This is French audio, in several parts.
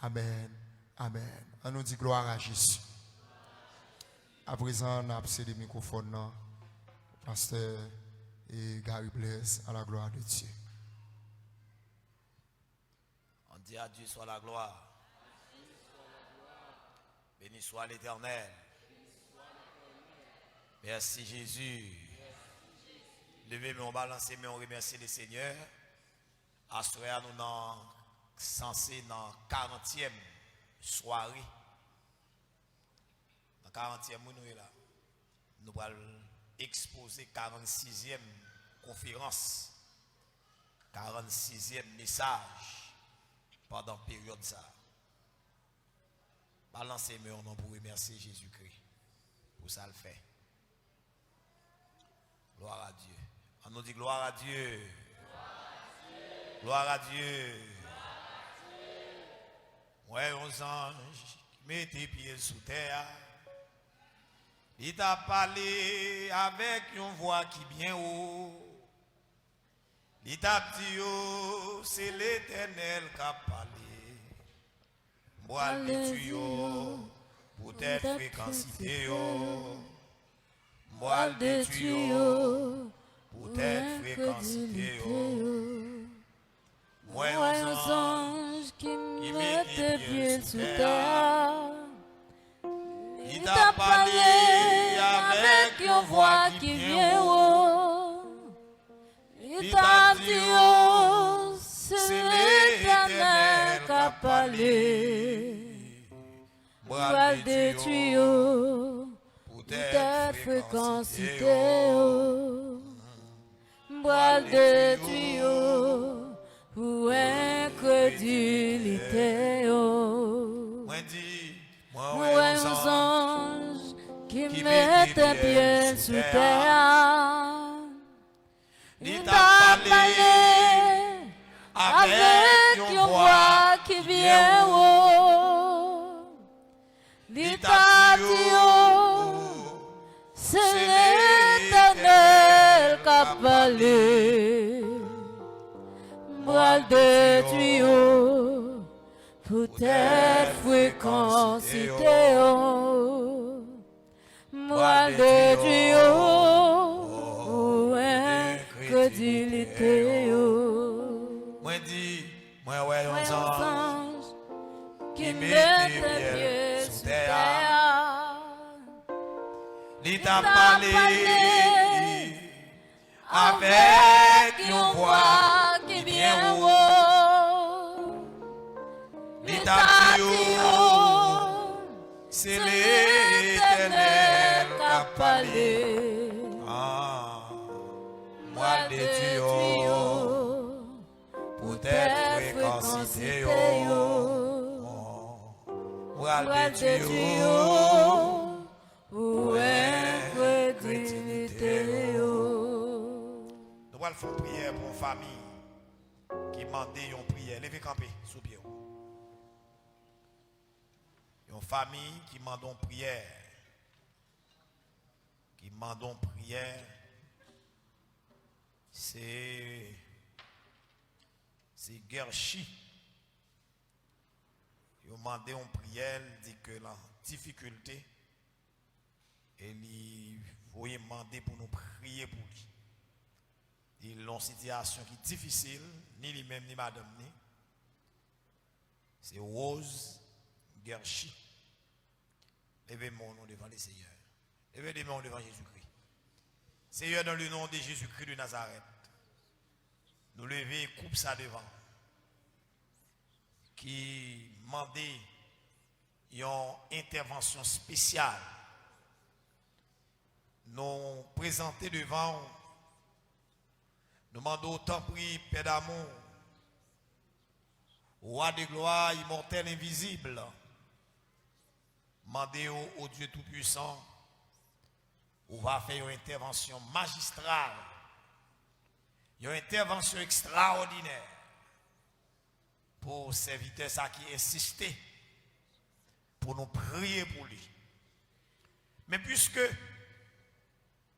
Amen. Amen. On nous dit gloire à Jésus. À présent, on a cédé le microphone pasteur et Gary Blaise à la gloire de Dieu. On dit à Dieu soit la gloire. Béni soit l'Éternel. Merci Jésus. Levez mon balancer, mais on remercie le Seigneur. Assurez nous dans censé dans 40e soirée. Dans 40e nous est là. Nous allons exposer 46e conférence. 46e message pendant la période ça. Balancez mes noms pour remercier Jésus-Christ pour ça le fait. Gloire à Dieu. On nous dit gloire à Dieu. Gloire à Dieu. Ouais, aux anges qui mettent tes pieds sous terre. Il t'a parlé avec une voix qui bien haut. Il t'a dit, oh, c'est l'Éternel qui a parlé. Moi, le tuyau, pour t'être fréquencité, moi, le tuyau, pour t'être fréquencité, moi, aux anges qui mettent tes pieds sous terre. Il t'a parlé avec une voix qui vient haut. Il t'a dit, oh, c'est l'Éternel qui a parlé. Bois des tuyaux, pour t'être fréquencité. Bois des tuyaux, pour incrédulité. Moi, aux anges qui mettent tes pieds sous terre. Il t'a parlé avec une voix qui vient haut. Il t'a dit, oh, c'est l'Éternel qui a parlé. Bois de tuyaux, pour t'être fréquencité. Bois de tuyaux, pour incrédulité. Moi dit, moi ouais aux anges qui mettent tes pieds sous terre. Il t'a parlé avec une voix qui vient haut. Il t'a dit, oh, c'est l'Éternel qui a parlé. Moi des tuyaux, pour t'être fréquencité. Moi des tuyaux, pour incrédulité. Nous allons faire une prière pour une famille qui demande une prière. Levez camper sous pied. Une famille qui demande une prière. Qui demande une prière. C'est Gershi. Il a demandé une prière, il dit que la difficulté, et il faut demander pour nous prier pour lui. Il a une situation qui est difficile, ni lui-même ni madame. C'est Rose Gershi. Levez mon nom devant le Seigneur. Levez les mains devant Jésus-Christ. Seigneur, dans le nom de Jésus-Christ de Nazareth, nous levons et coupe ça devant. Qui demandait une intervention spéciale. Nous présenter devant. Nous demandons autant prix, Père d'amour, Roi de gloire, immortel, invisible. Demandez au Dieu Tout-Puissant. On va faire une intervention magistrale, une intervention extraordinaire pour serviteur ça qui insistait pour nous prier pour lui. Mais puisque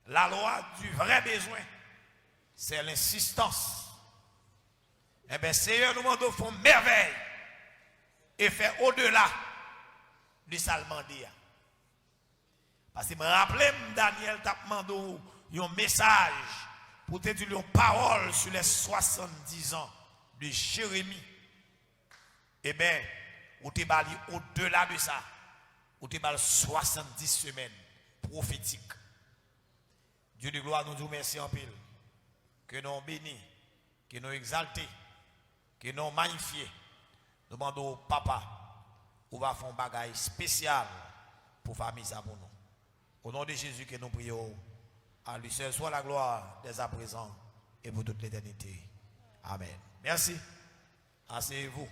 la loi du vrai besoin, c'est l'insistance, eh bien Seigneur nous demande de faire merveille et faire au-delà de ça le demandé. Parce que je me rappelle, Daniel t'a demandé un message pour te dire une parole sur les 70 ans de Jérémie. Eh bien, ou te bali au-delà de ça, ou te bali 70 semaines prophétiques. Dieu de gloire nous dit merci en pile. Que nous bénis, que nous exaltés, que nous magnifiés. Nous demandons au papa, on va faire un bagage spécial pour famille ça pour nous. Au nom de Jésus que nous prions, à lui seul soit la gloire dès à présent et pour toute l'éternité. Amen. Merci. Asseyez-vous.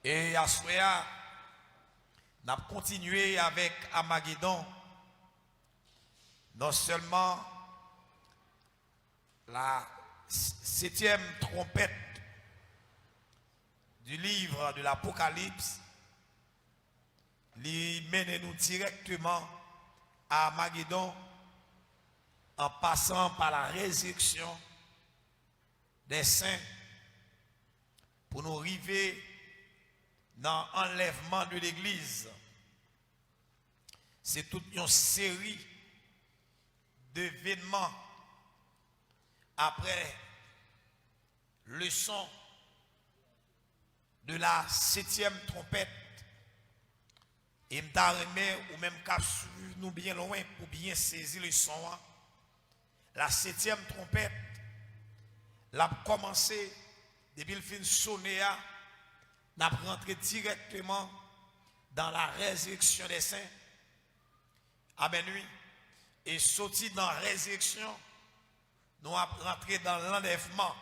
Et à ce moment, nous avons continué avec Armageddon. Non seulement la 7e trompette du livre de l'Apocalypse, lui mène nous directement à Armageddon en passant par la résurrection des saints pour nous arriver dans l'enlèvement de l'Église. C'est toute une série d'événements après le son de la 7e trompette. Et m'taremé ou même qu'à suivre nous bien loin pour bien saisir le son. La 7e trompette l'a commencé depuis le fin sonné, n'a rentré directement dans la résurrection des saints. Amen, oui. Et sorti dans la résurrection, nous avons rentré dans l'enlèvement.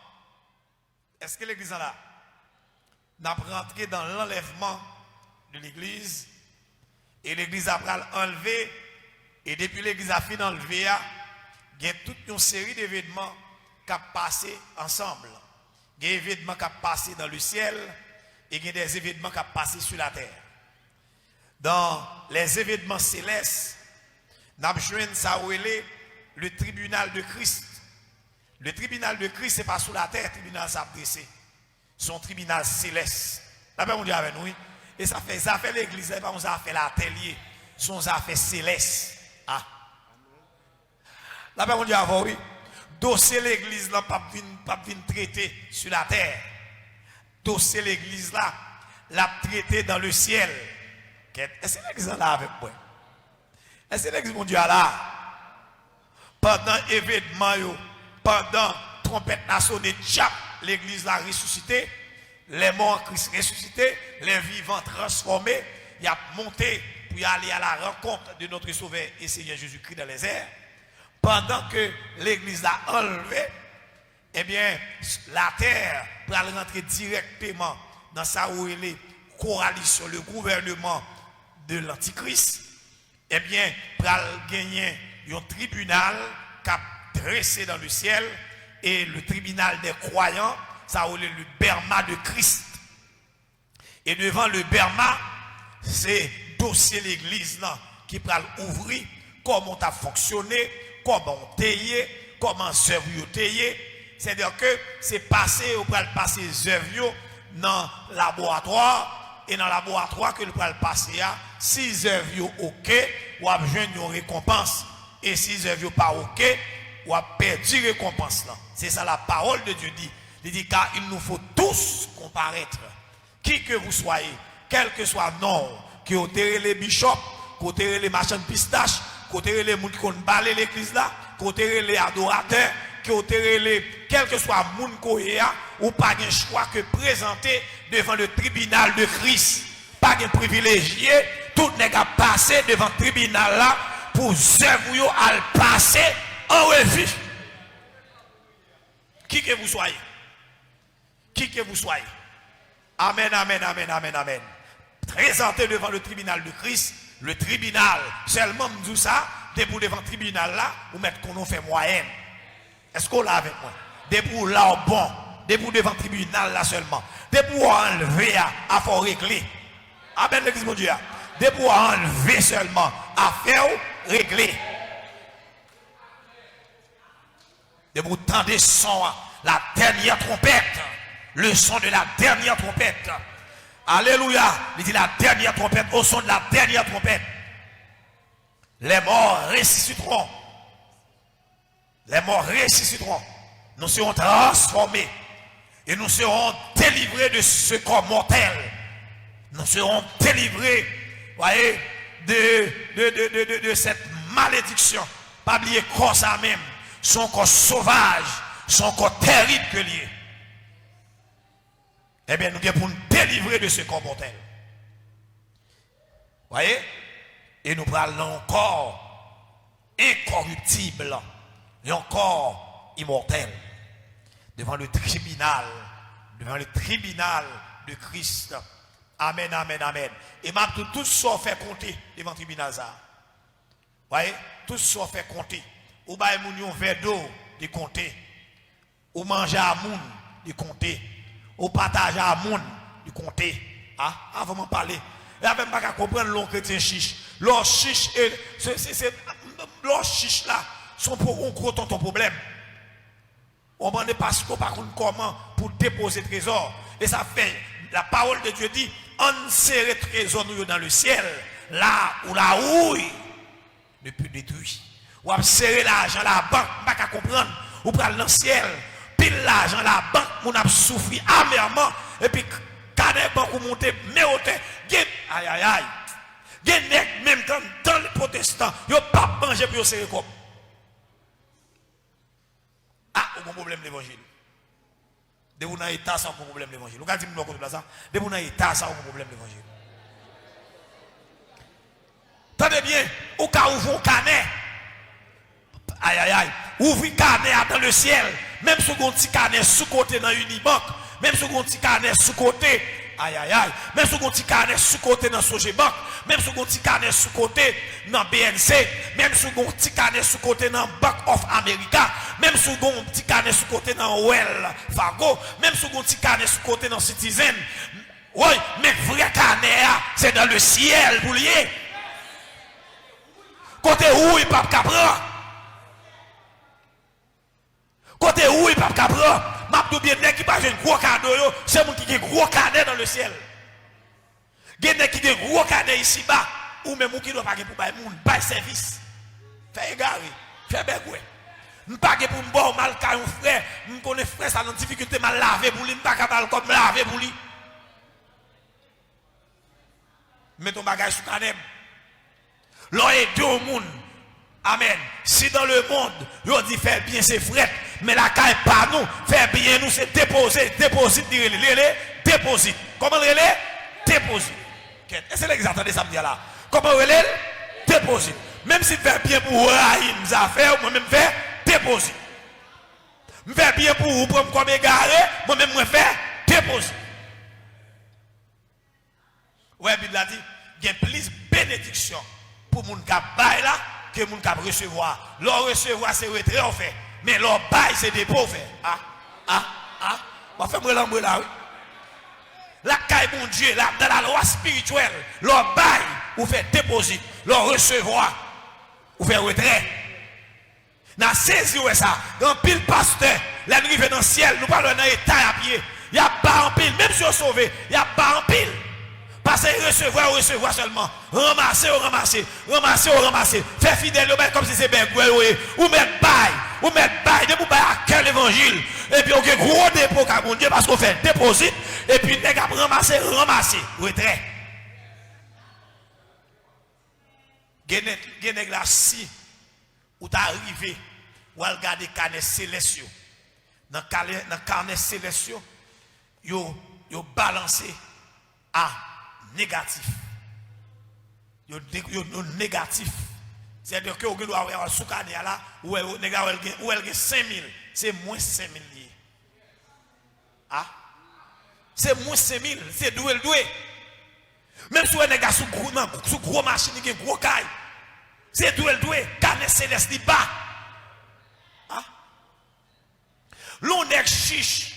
Est-ce que l'église est là? Nous avons rentré dans l'enlèvement de l'église. Et l'église a enlevé. Et depuis l'église a fini d'enlever, il y a toute une série d'événements qui ont passé ensemble. Il y a des événements qui ont passé dans le ciel. Et il y a des événements qui ont passé sur la terre. Dans les événements célestes, nous avons joué le tribunal de Christ. Le tribunal de Christ, ce n'est pas sur la terre, le tribunal s'est dressé. Son tribunal céleste. La paix, on dit avec nous. Et ça fait l'église, ça fait l'atelier. Son affaire céleste. Ah. La paix, on dit avec oui. Dossier l'église, là, pas venir traiter sur la terre. Dossier l'église, là, la traiter dans le ciel. Est-ce que l'église est là avec moi? Est-ce que l'église, mon Dieu, est là? Pendant l'événement, pendant trompette nationale, l'église a ressuscité, les morts en Christ ressuscités, les vivants transformés, il a monté pour y aller à la rencontre de notre Sauveur et Seigneur Jésus-Christ dans les airs. Pendant que l'église a enlevé, eh bien, la terre va rentrer directement dans sa coalition, le gouvernement de l'Antichrist. Eh bien, pour gagner un tribunal qui a dressé dans le ciel et le tribunal des croyants, ça a le Berma de Christ. Et devant le Berma, c'est dossier l'église là qui va ouvrir comment ça a fonctionné, comment on taillé, comment œuvres taillé. C'est-à-dire que c'est passé, on va passer les œuvres dans le laboratoire et dans le laboratoire que le va passer à 6 œuvres OK, ou à besoin une récompense. Et 6 œuvres pas OK, ou à perdu récompense là. C'est ça la parole de Dieu dit. Il dit car il nous faut tous comparaître. Qui que vous soyez, quel que soit le nom, qui ont les bishops, qui ont les marchands de pistache, qui ont les gens qui ont balé l'église là, qui ont les adorateurs, qui ont les, quel que soit le monde qui a, ou pas de choix que présenter devant le tribunal de Christ. Pas de privilégié, tout n'est qu'à passer devant le tribunal là pour œuvre à le passer en revue. Qui que vous soyez. Qui que vous soyez. Amen, amen, amen, amen, amen. Présentez devant le tribunal de Christ, le tribunal, seulement me dit ça, debout devant le tribunal là, ou mettre qu'on fait moyenne. Est-ce qu'on l'a avec moi? Debout là, bon, debout devant le tribunal là seulement. Debout enlever à faut régler. Amen, l'église mon Dieu. Debout enlever seulement, à faire régler. Debout tendez son, la dernière trompette. le son de la dernière trompette. Alléluia. Il dit la dernière trompette, au son de la dernière trompette. Les morts ressusciteront. Les morts ressusciteront. Nous serons transformés. Et nous serons délivrés de ce corps mortel. Nous serons délivrés, voyez, de cette malédiction. Pas oublier corps ça même. Son corps sauvage, son corps terrible que lié. Eh bien, nous sommes pour nous délivrer de ce corps mortel. Voyez? Et nous parlons encore incorruptible et encore immortel devant le tribunal de Christ. Amen, amen, amen. Et maintenant, tout ça fait compter devant le tribunal. Voyez? Tout ça fait compter. Ou bail moun yon verre d'eau de compter. Ou manger à moun de compter. Ou partager à moun de compter. Ah, avant de parler. Et même pas qu'à comprendre l'on chrétien chiche. L'on chiche et l'on chiche là sont pour un gros ton problème. On demande parce qu'on par contre comment pour déposer le trésor. Et ça fait la parole de Dieu dit on serre le trésor nous dans le ciel là où la houille ne peut détruire. Ou à serrer l'argent la banque, pas qu'à comprendre, ou prendre dans le ciel, pile l'argent la banque, on a souffert amèrement, et puis quand les banques ont monté, mais au terre, aïe aïe aïe, même dans les protestants, ils n'ont pas mangé pour serrer comme. Ah, on a un problème d'évangile. De vous dans l'état, ça, on a un problème d'évangile. Vous avez dit, ça, de vous dans l'état, ça, on a un problème d'évangile. Tenez bien, au cas où vous canet. Aïe aïe aïe, ouvrir carnet dans le ciel, même si vous avez un petit carnet sous côté dans Unibank, même si vous avez un petit carnet sous côté, aïe aïe aïe, même si vous avez un petit carnet sous côté dans Sogebank, même si vous avez un petit carnet sous côté dans BNC, même si vous avez un petit carnet sous côté dans Bank of America, même si vous avez un petit carnet sous côté dans Well Fargo, même si vous avez un petit carnet sous côté dans Citizen, oui, mais vrai carnet, c'est dans le ciel, vous liez. Côté où il pas capable. Côté où il pas capable, m'a tout bien qui pas un gros cadeau, c'est mon qui a gros cadeau dans le ciel. Gen qui a gros cadeau ici bas, ou même qui doit pas pour bail moun, bail service. Fait égaré, fait begoué. M'pas pour m'boire mal ka un frère, m'connaît frère ça dans difficulté mal laver pour lui, m'pas capable comme laver pour lui. Mets ton bagage sous canem. L'on aide au monde. Amen. Si dans le monde, on dit faire bien c'est frère, mais la caille pas nous, faire bien nous c'est déposer, déposit, déposit. Comment le déposit. C'est l'exact de ça me dit là. Comment le déposit. Même si faire bien pour Rahim, ça fait, moi-même faire déposit. Faire bien pour vous, pour me comme égaré, moi-même moi faire déposit. Ouais, Bible a dit, il y a plus bénédiction pour mon cap bail là. Que moun kap recevoir. Leur recevoir c'est retrait en fait. Mais leur bail c'est dépôt fait. On fait moi là oui. La caille mon Dieu là dans la loi spirituelle, leur bail ou fait déposit, leur recevoir ou fait retrait. N'a saisi ouais ça. Dans pile pasteur, la nuit dans le ciel, nous parlons dans état à pied. Il y a pas en pile même si on sauvé, il y a pas en pile. Passer recevoir seulement. Ramasser. Faire fidèle comme si c'est bien. Ou mettre bail. De vous bail à quel évangile. Et puis on a un gros dépôt à mon Dieu parce qu'on fait déposit. Et puis on a ramasser. Retrait. Genègue là si. Ou t'as arrivé. Ou à regarder carnet céleste. Dans carnet céleste. Yo balancé à négatif. Yo négatif. C'est-à-dire que vous doit avoir sous carnet là où elle 5000, c'est moins 5000 liés. Ah, c'est moins 5000, c'est doué. Même si vous avez sous gros machine qui gros caille. C'est doué, carnet céleste dit bas. Ah. L'on est chiche.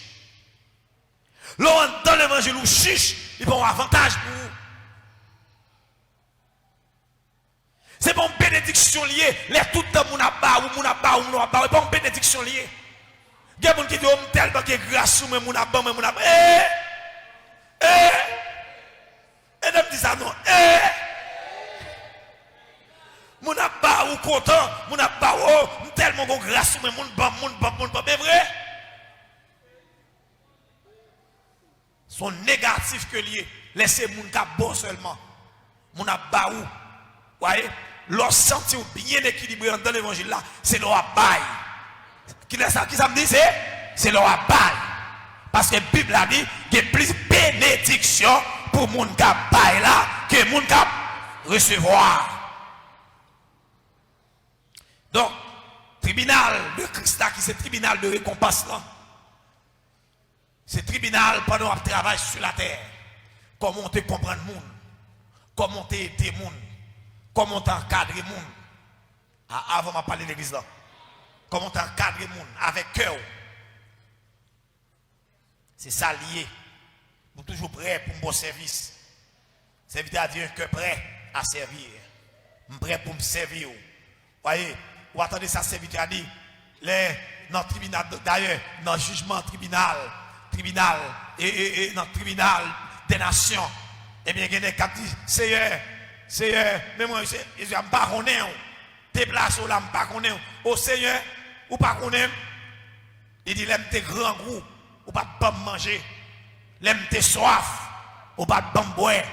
L'on dans l'évangile ou chiche, il prend un avantage pour vous. C'est pas une bénédiction liée. Les tout le monde a pas, ou mon a pas, ou mon a pas. C'est pas une bénédiction liée. Il y a des gens qui disent tellement que grâce sur moi, mon abban, mon abban. Et ne me dis ça non. Mon abban ou content, mon abban tellement que grâce sur moi, mon bam, c'est vrai. Son négatif que lié, laissez mon cas bon seulement. Mon abban ou, voyez, leur senti bien équilibré dans l'évangile là, c'est leur abaye. Qui ça me dit c'est leur abaye. Parce que la Bible a dit qu'il y a plus de bénédiction pour mon cap bail là que mon cap recevoir. Donc, tribunal de Christ qui c'est tribunal de récompense là. C'est tribunal pendant qu'on travaille sur la terre. Comment on te comprend le monde, comment on te aider le monde, comment on t'encadre le monde. Avant de parler de l'église là. Comment on t'encadre le monde avec cœur. C'est ça lié. Nous sommes toujours prêts pour un bon service. Serviteur a dit un cœur prêt à servir. Je suis prêt pour me servir. Vous voyez, vous attendez ça, serviteur a dit, dans le tribunal, d'ailleurs, dans le jugement tribunal, et dans le tribunal des nations, eh bien, il y a des gens qui disent, Seigneur, mais moi, je ne sais pas connaître. Déplace là, je ne sais pas connaître. Oh Seigneur, ou pas connaître. Il dit, l'aime tes grands groupes. Ou pas de manger, l'aime tes soif, ou pas de boire,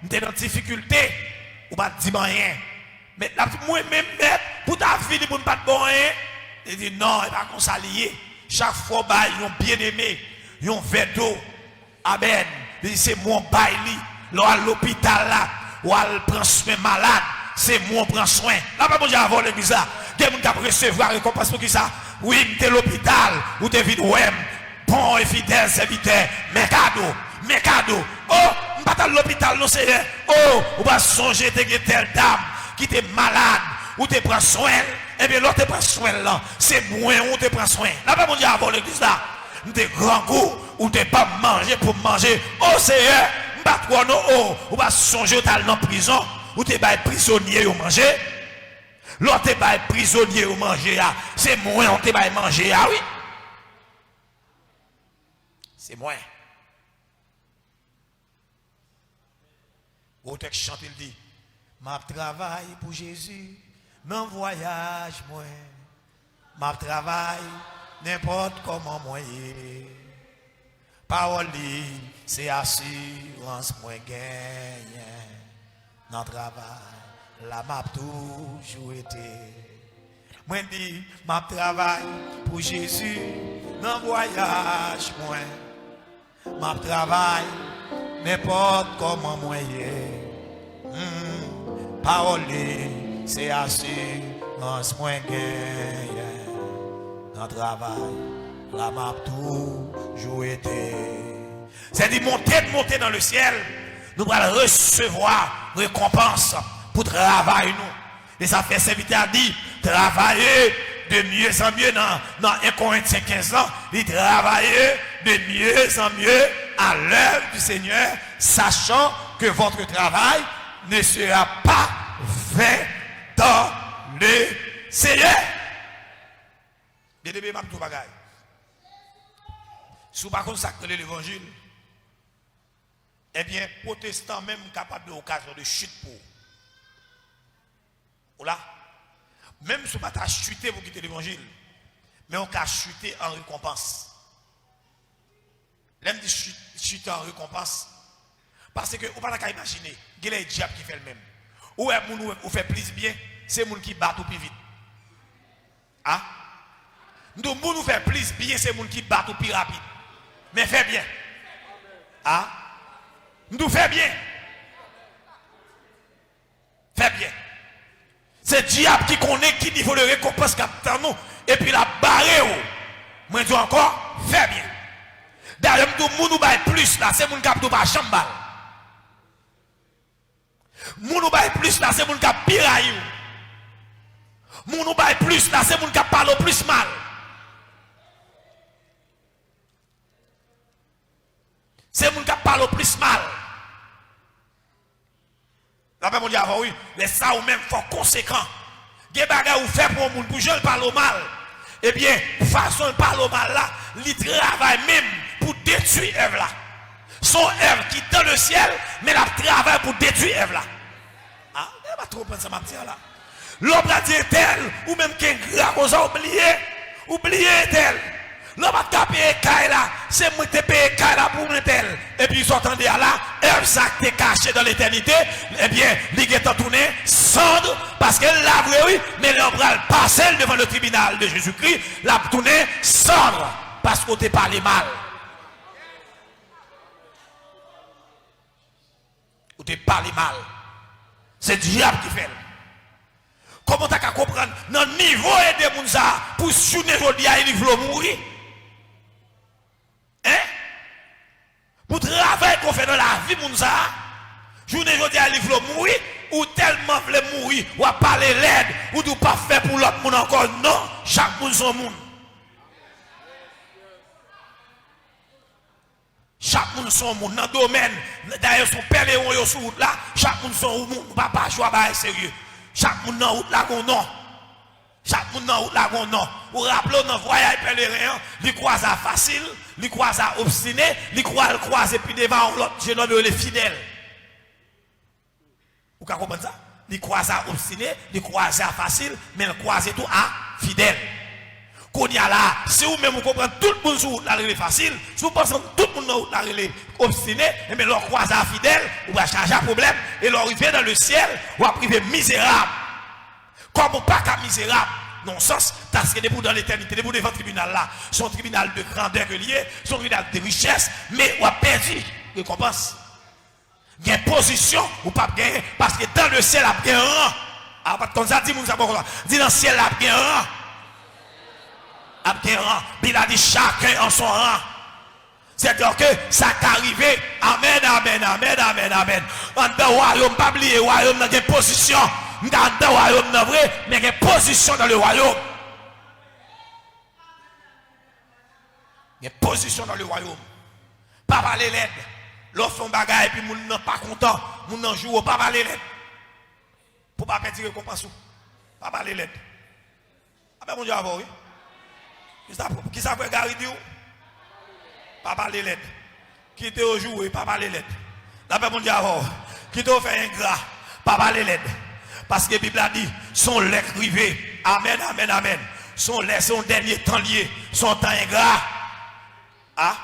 t'es dans difficulté, ou pas de dire rien. Mais là, moi-même, pour ta vie, pour ne pas de rien, il dit non, il va qu'on s'allier. Chaque fois, ils ont bien aimé, ils ont fait d'eau. Amen. Il dit c'est mon bail, là, à l'hôpital, là, ou à prendre soin malade, c'est moi qui prends soin. Là, pas bon, j'ai avant l'église là, il y a des gens qui recevoir récompense pour qui ça? Oui, t'es l'hôpital, ou t'es vide, ouais. Bon et fidèle serviteur, mes cadeaux. Oh, je ne pas dans l'hôpital, non, c'est. Oh, on va songer de telle dame qui est malade, ou te prend soin. Eh bien, l'autre te prend soin là. C'est moi où te prend soin. Là, pas mon Dieu avant l'église là. Des grands goûts, ou te pas manger pour manger. Oh, Seigneur, je ne pas trop, non. Oh, on va songer dans la prison, ou te pas prisonnier ou manger. L'autre te pas prisonnier ou manger. C'est moi où te pas manger. Ah oui. C'est moi. Au texte chante, il dit, ma travail pour Jésus, mon voyage, moi. Ma travail, n'importe comment moi. Parole, c'est assurance, moi gagne. Dans le travail, la m'a toujours été. Moi, dis, ma travail pour Jésus, mon voyage, moi. Ma travail, n'importe comment moi. Parole, c'est assurance, moi gagne. Dans le travail, la m'a toujours été. C'est dit monter dans le ciel, nous allons recevoir récompense pour travailler nous. Et ça fait serviteur a dit, travailler de mieux en mieux dans 1 Corinthiens 15 ans, il travaille de mieux en mieux à l'œuvre du Seigneur, sachant que votre travail ne sera pas vain dans le Seigneur. Bien-aimé, tout bagaille. Si vous ne consacrez pas l'évangile, eh bien, protestants même capables d'occasion de chute pour. Voilà. Même si vous ne pas chuter pour quitter l'évangile, mais on peut chuter en récompense. L'aime dit chuter en récompense. Parce que vous ne pouvez pas imaginer, il y a des diables qui fait le même. Ou est-ce fait plus bien, c'est les gens qui battent plus vite. Ah? Nous fait plus bien, c'est les gens qui battent plus rapide. Mais fait bien. Ah? Nous fait bien. Fait bien. C'est le diable qui connaît qui niveau de récompense capteur nous. Et puis la barre. Moi je dis encore, fait bien. D'ailleurs, nous bail plus là, c'est mon cap de pas chambal. Nous bail plus là, c'est mon cap piraille. Nous bail plus là, c'est mon cap parle plus mal. C'est mon cap parle plus mal. La paix mondiale, oui, les ça ou même faut conséquent. Des bagages ou fait pour moun pour je parle mal. eh bien, façon de parler au mal là, il travaille même pour détruire Ève là. Son Ève qui est dans le ciel, mais il travaille pour détruire Ève là. Ah, il va trop penser ça, ma petite là. L'homme a dit tel, ou même qu'un grand a oublié tel. L'homme a payé Kaila là, c'est moi qui ai payé Kaila là pour tel. Et puis ils sont entendus là, Ève ça qui est caché dans l'éternité, eh bien, il est tourné cendre, parce qu'elle l'a vrai, oui, mais l'homme a passé devant le tribunal de Jésus-Christ, l'a tourné cendre, parce qu'on t'a parlé mal. Ou t'a parlé mal. C'est le diable qui fait. Comment tu as comprendre dans le niveau de Mounza pour journée aujourd'hui il veut mourir? Hein? Pour le travail qu'on fait dans la vie Mounza, journée aujourd'hui il veut mourir ou tellement veut mourir ou à parler l'aide ou de pas faire pour l'autre monde encore non, chaque monde son monde. Chaque monde son monde dans le domaine d'ailleurs son père Léon yo sur route là, chaque monde son monde papa choix ba sérieux. Chaque monde dans route là gon non. Chaque monde dans route là gon non. Ou rappelez dans voyage pèlerin, il croise à facile, il croise à obstiné, il croise et puis devant l'autre jeune homme les fidèles. Vous comprenez ça? Il croise à obstiné, il croise à facile, mais il croise tout à fidèle. Qu'on y a là, si vous même vous comprenez tout le monde sur la relais facile, si vous pensez que tout le monde sur la relais obstiné, et bien leur croise à fidèle, ou va changer un problème, et leur arriver dans le ciel, ou va priver misérable. Comme pas qu'à misérable, non sens, parce que debout dans l'éternité, debout devant le tribunal là, son tribunal de grandeur lié, son tribunal de richesse, mais ou a perdu récompense. Il y a une position ou pas gagner, parce que dans le ciel, il y a un rang. Alors, comme ça, dit dans le ciel, il y a un rang. Il a dit chacun en son rang. C'est-à-dire que ça qui arrivé. Amen, amen, amen, amen, amen. En dans le royaume, pas oublier, le royaume dans une position. Dans le royaume, dans vrai, mais il y a une position dans le royaume. Il y a une position dans le royaume. Pas parler l'aide. L'autre fait un bagage et puis moun nan pas content. Moun nan joue, pas parler l'aide. Pour pas perdre récompense. Pas parler l'aide. Ah ben mon Dieu, avant, oui. Qui ça fait Gary dit? Pas parler l'aide. Qui te au jouer, pas parler l'aide. La paix mon Dieu avant. Qui te fait ingrat, pas parler l'aide. Parce que la Bible a dit, son lait rivé. Amen, amen, amen. Son lait, son dernier temps lié. Son temps ingrat. Ah?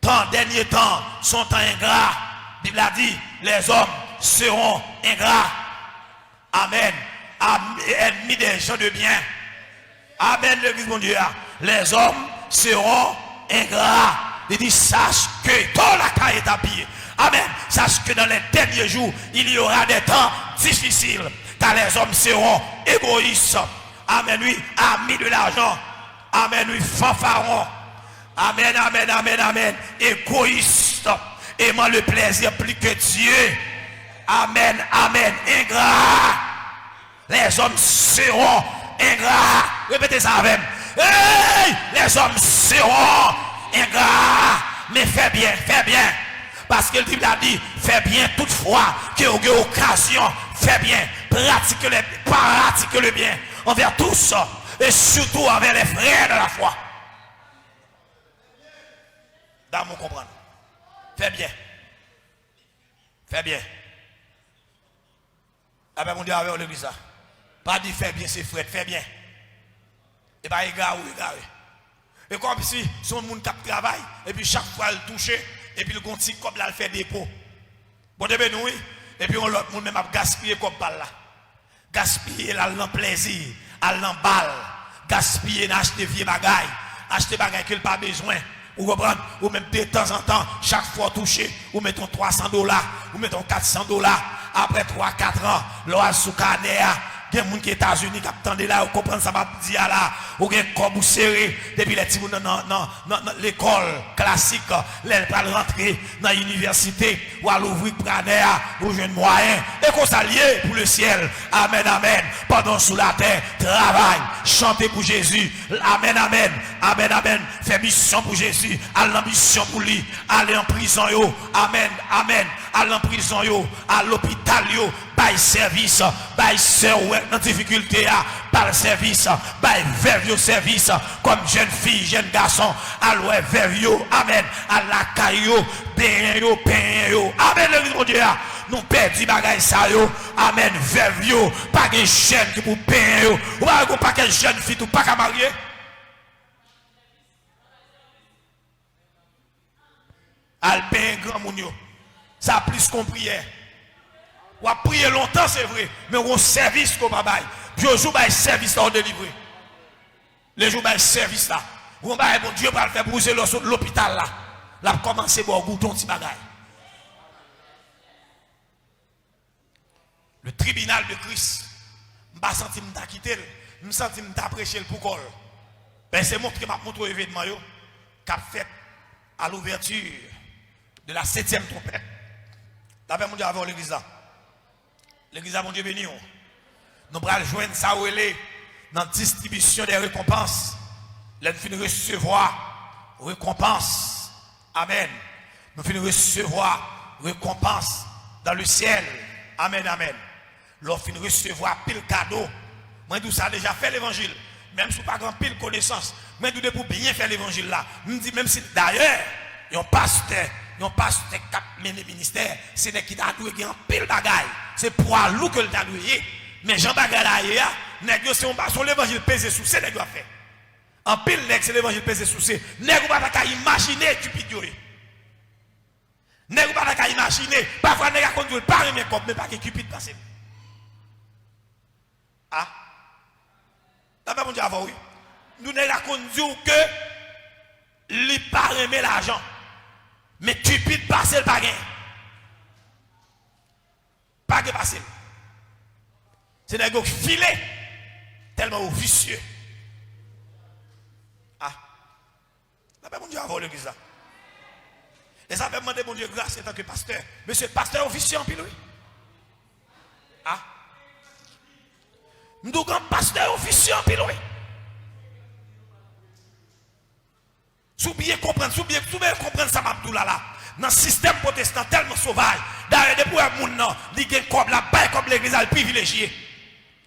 Temps, dernier temps, son temps ingrat. La Bible a dit, les hommes seront ingrats. Amen. Ennemis des gens de bien. Amen, l'église mon Dieu. Les hommes seront ingrats. Il dit, sache que dans la caille est habillée. Amen. Sache que dans les derniers jours, il y aura des temps difficiles. Car les hommes seront égoïstes. Amen, oui, amis de l'argent. Amen, oui, fanfarons. Amen, amen, amen, amen. Égoïstes. Aimant le plaisir plus que Dieu. Amen, amen. Ingrats. Les hommes seront ingrats. Répétez ça avec moi. Hey! Les hommes seront ingrats. Mais fais bien, fais bien. Parce que le Bible a dit, fais bien toutefois qu'il y ait occasion. Fais bien. Pratique le bien. Envers tous. Et surtout envers les frères de la foi. Dans mon comprendre. Fais bien. Fais bien. Ah ben mon Dieu, avec l'église. Pas dit fais bien, c'est frère, fais bien. Et pas égaré ou égaré. Et comme si son monde qui travaille, et puis chaque fois il touche, et puis le continue comme là, il fait dépôt. Bon, de nous, et puis on l'autre monde même a gaspillé comme balle là. Gaspiller là, dans plaisir, dans balle, gaspiller, acheter vieux bagailles, acheter bagailles qu'il n'a pas besoin. Ou reprendre, ou même de temps en temps, chaque fois touché, ou mettons $300, ou mettons $400. Après 3-4 ans, l'on sous carnet. Il y a des gens qui sont aux États-Unis qui attendent là, vous comprenez ça, va dire là, ou bien comme vous serrez, depuis les petits dans l'école classique, les pas rentrer dans l'université, ou à l'ouvrir pranéa, ou jeune moyen, et qu'on s'allie pour le ciel. Amen, amen. Pendant sous la terre, travail, chantez pour Jésus. Amen, amen. Amen, amen. Fais mission pour Jésus, allez en mission pour lui, allez en prison yo. Amen, amen. Allez en prison yo, à l'hôpital yo. bail service, bail sœur dans difficulté, par le service, bail vers le service, comme jeune fille, jeune garçon, à l'ouest vers yo, amen, à la caillou, ben yo, amen, le mon Dieu, nous perdons bagay ça yo, amen, vers yo, pas de jeune qui pour ben yo, ou pas de jeune fille, ou pas qu'à marier. Alpin grand mounio, ça plus qu'on prière. On a prié longtemps, c'est vrai, mais on service qu'on va bailler. Puis au jour où service là, on délivre. Les jours où service là, on va bon Dieu va le faire brouser l'hôpital là. Là, commencer à goûter un petit bagage. Le tribunal de Christ, je ne sens pas quitter, je sens pas prêcher le pour ben, c'est montré que m'a montré l'événement qu'a fait à l'ouverture de la 7e trompette. La paix mon Dieu avant l'église là. L'église à mon Dieu béni. Nous allons joindre ça où elle est dans la distribution des récompenses. Nous finissons recevoir récompense. Amen. Nous finissons recevoir récompense dans le ciel. Amen, amen. Nous finissons recevoir pile cadeau. Moi, tout ça déjà fait l'évangile. Même si pas grand pile connaissance. Moi, tout pour bien faire l'évangile là. Je me dis même si d'ailleurs, il y a un pasteur qui a mené le ministère, c'est des qui a doué un pile bagaille. C'est pour allouer que le t'a doué. Mais Jean Bagalaye, c'est l'évangile pesé sous c'est nèg a fait. En pile nèg c'est l'évangile pesé sous c'est. Nèg pas ta imaginer Cupid. Nèg pas ta imaginer, parfois nèg a conduire pas mes cop mais pas que Cupid passer. Ah. Là mon Dieu avant oui. Nous nèg a conduire que li pas aimer l'argent. Mais Cupid passer pas gain. Pas que passer. C'est des gars filés tellement vicieux. Ah. Là, mon Dieu a volé l'église là. Et ça fait demander mon Dieu grâce en tant que pasteur. Monsieur pasteur officier en pile, oui. Ah. Nous grand pasteur officier en pile, oui. Sous bien comprendre ça m'a dit là. Dans le système protestant tellement sauvage. D'ailleurs, depuis un monde non, il y a comme la baille comme l'église a privilégié.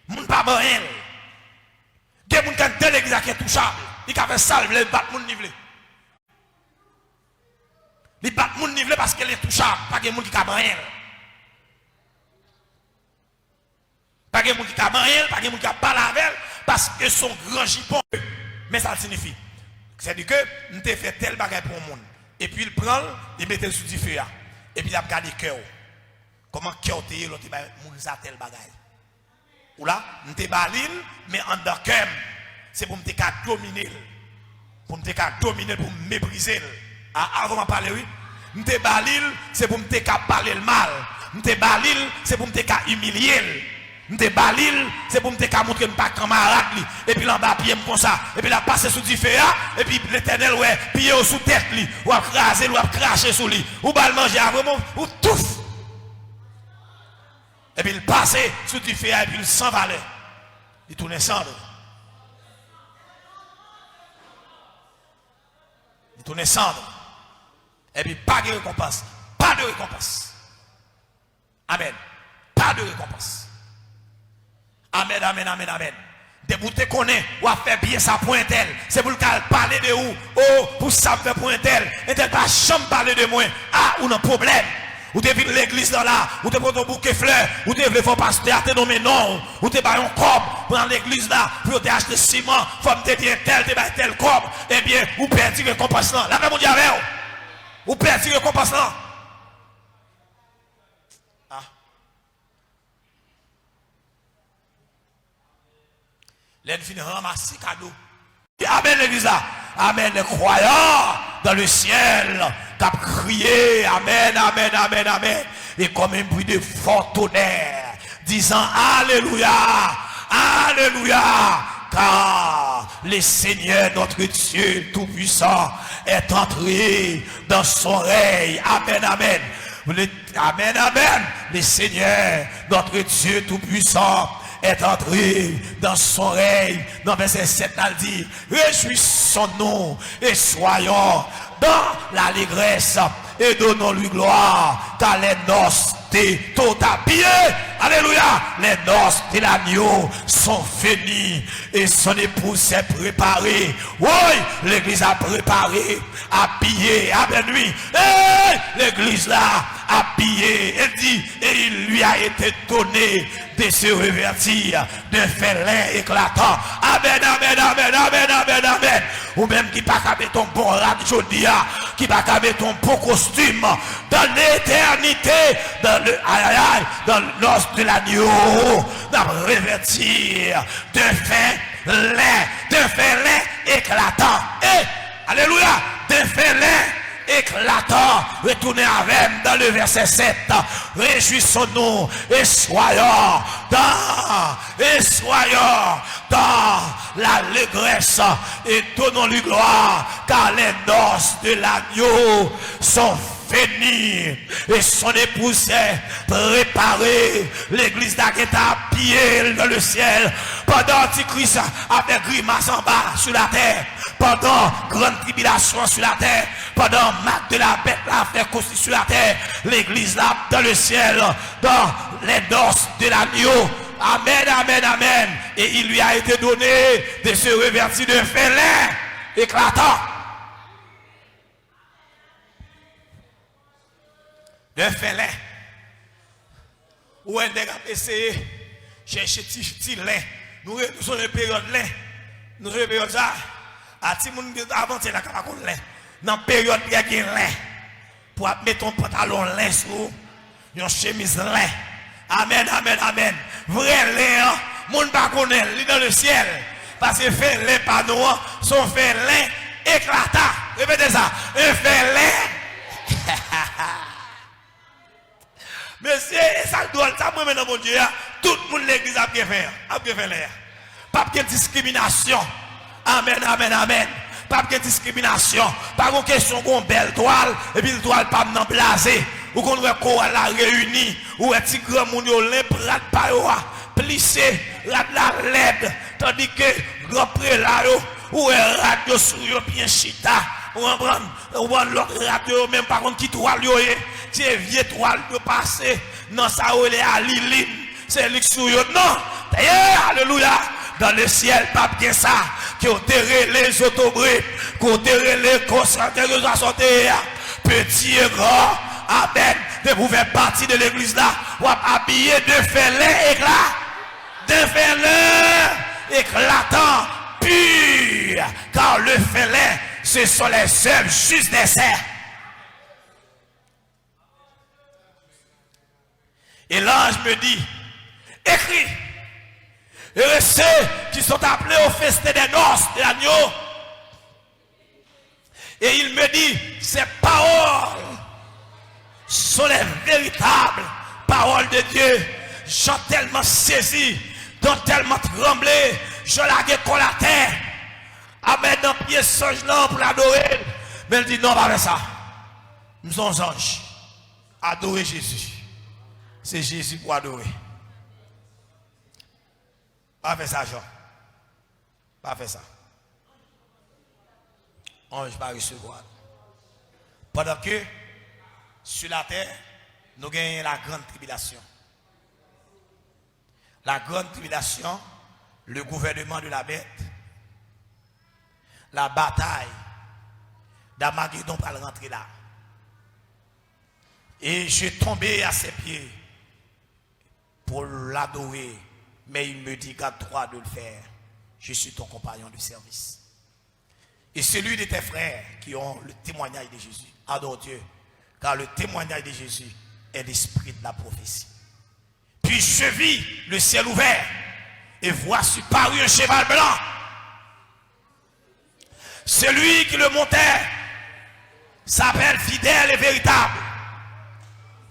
Moun pas rien. Des moun qui dans l'église qui est touchable, il a fait salve, il bat moun nivelé. Il bat moun nivelé parce qu'elle est touchable, pas de moun qui a rien. Pas de moun qui a rien, pas de moun qui a pas la veille parce que son grand jupon. Mais ça signifie c'est-à-dire que nous t'ai fait tel bagage pour le monde. Et puis il prend, il met sous du feu. Et puis il a regardé cœur. Comment cœur t'es l'autre moun ça tel bagage. Ou là, nous te balil, mais en dedans cœur, c'est pour me dominer. Pour me dominer, pour me mépriser. Avant de parler, oui. Nous te balil, c'est pour me parler le mal. Nous te balil, c'est pour me humilier. Nous te balil, c'est pour me montrer que pas camarade. Et puis là-bas, pied comme ça. Et puis là, passer sous du feu. Et puis l'éternel, ouais, pied sous tête, ou à craser, ou à cracher sous lui. Ou à manger, vraiment, ou tout. Et puis il passait sous du feu et puis il s'en valait. Il tournait cendre. Il tournait cendre. Et puis pas de récompense. Pas de récompense. Amen. Pas de récompense. Amen, amen, amen, amen. Des boutons qu'on est, ou à faire bien sa pointelle. C'est pour le cas parler de où. Oh, pour ça faire pointelle. Et t'es pas chambre parler de moi. Ah, ou un problème. Ou te vide l'église là, ou te prends ton bouquet fleurs, ou te veux faire pasteur, te nommé non, ou te baille un corps dans l'église là, pour te acheter ciment, faut te bien tel corps, eh bien, ou perdre récompense là. La même mon Dieu avec ou perdre récompense là. Ah. L'aide finit ramasser cadeau. Amen l'église là. Amen les croyants dans le ciel. T'as crié, amen, amen, amen, amen. Et comme un bruit de fort tonnerre, disant Alléluia, Alléluia, car le Seigneur notre Dieu Tout-Puissant est entré dans son règne. Amen, amen. Amen, amen. Le Seigneur notre Dieu Tout-Puissant est entré dans son règne. Dans verset 7, elle dit, réjouissons-nous et soyons dans l'allégresse. et donnons-lui gloire, car les noces tout habillé. Alléluia. Les noces de l'agneau sont finies et son épouse s'est préparée. Oui, l'église a préparé, habillé, avec lui. L'église là, habillée, elle dit, et il lui a été donné de se revêtir de félin éclatant. Amen, amen, amen, amen, amen, amen. Ou même qui pas mettre ton bon rat jodia, qui pas mettre ton beau costume dans l'éternité, dans le dans l'os de l'agneau, dans revêtir de félin éclatant. Et alléluia, de félin éclatant. Retournez avec dans le verset 7. Réjouissons-nous et soyons dans l'allégresse et donnons-lui gloire, car les noces de l'agneau sont finies et son épouse est préparée. L'église d'Agueta habillée dans le ciel pendant Antichrist avec grimace en bas sur la terre, pendant grande tribulation sur la terre, pendant marque de la bête la faire construire sur la terre, l'église là dans le ciel, dans les noces de l'agneau. Amen, amen, amen. Et il lui a été donné de se revêtir de félin éclatant. De félin. Où est-ce qu'on a essayé de chercher petit lait? Nous sommes une période lait. Nous sommes une période ça. À ti moun avant c'est la capacon lait. Dans période il y a lait. Pour mettre ton pantalon lait sur une chemise lait. Amen, amen, amen. Vrai lait, moun pas connaît, il dans le ciel. Parce que fait lait pas nous, son fait lait éclatant. Répétez ça. Un fait lait. Monsieur, ça doit ça moi maintenant mon Dieu, tout le monde l'église a bien fait. A bien fait l'air. Pas de discrimination. Amen, amen, amen. Pas de discrimination. Pas de question qu'on belle toile et puis la toile pas nan blasé. Ou qu'on voit qu'on la réunie ou un petit grand moun yo l'emprat pa yo plissé la LED tandis que grand prélat yo ou un radio sur yo bien chita ou on l'autre radio même par contre qui toile yo c'est vieux toile yo passé non ça ou les à Liline c'est lui sur yo non alléluia dans le ciel pas bien ça qui ont terré les autobrés qui ont terré les consacrés à santé petit et grand. Amen. De vous faire partie de l'église là. Ou habillé de félin éclat. De félin éclatant pur. Car le félin, ce sont les œuvres justes des serfs. Et l'ange me dit, écris. Et ceux qui sont appelés au festin des noces de l'agneau. Et il me dit, ces paroles sont les véritables paroles de Dieu. J'ai tellement saisi, dont tellement tremblé, je l'ai collé à terre. Amen, dans le pied songe là pour l'adorer. Mais il dit non, pas ça. Nous sommes anges. Adorer Jésus. C'est Jésus pour adorer. Pas faire ça, Jean. Pas faire ça. Ange pas recevoir. Pendant que sur la terre, nous gagnons la grande tribulation. La grande tribulation, le gouvernement de la bête, la bataille d'Armageddon pour rentrer là. Et je suis tombé à ses pieds pour l'adorer. Mais il me dit, garde-toi de le faire. Je suis ton compagnon de service. Et celui de tes frères qui ont le témoignage de Jésus, adore Dieu. Car le témoignage de Jésus est l'esprit de la prophétie. Puis je vis le ciel ouvert. Et voici paru un cheval blanc. Celui qui le montait s'appelle fidèle et véritable.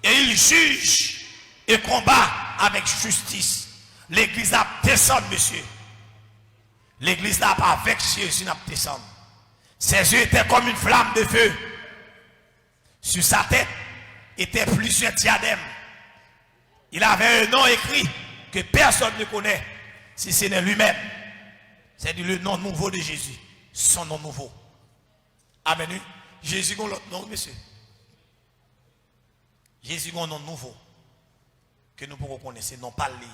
Et il juge et combat avec justice. L'église n'a pas descendu, monsieur. L'église n'a pas avec Jésus, n'a pas descendu. Ses yeux étaient comme une flamme de feu. Sur sa tête étaient plusieurs diadèmes. Il avait un nom écrit que personne ne connaît, si ce n'est lui-même. C'est le nom nouveau de Jésus. Son nom nouveau. Amen. Jésus a l'autre nom, monsieur. Jésus a un nom nouveau que nous pouvons connaître, non pas lié.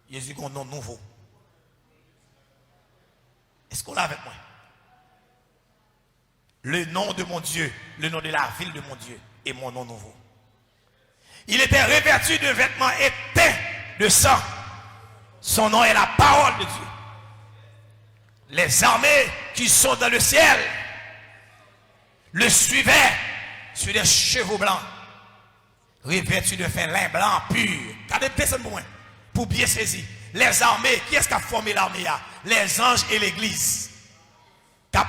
Jésus a un nom nouveau. Est-ce qu'on l'a avec moi? Le nom de mon Dieu, le nom de la ville de mon Dieu est mon nom nouveau. Il était revêtu de vêtements éteints de sang. Son nom est la parole de Dieu. Les armées qui sont dans le ciel le suivaient sur des chevaux blancs, revêtus de fin lin blanc pur. Regardez personne pour bien saisir. Les armées, qui est-ce qui a formé l'armée? Les anges et l'église.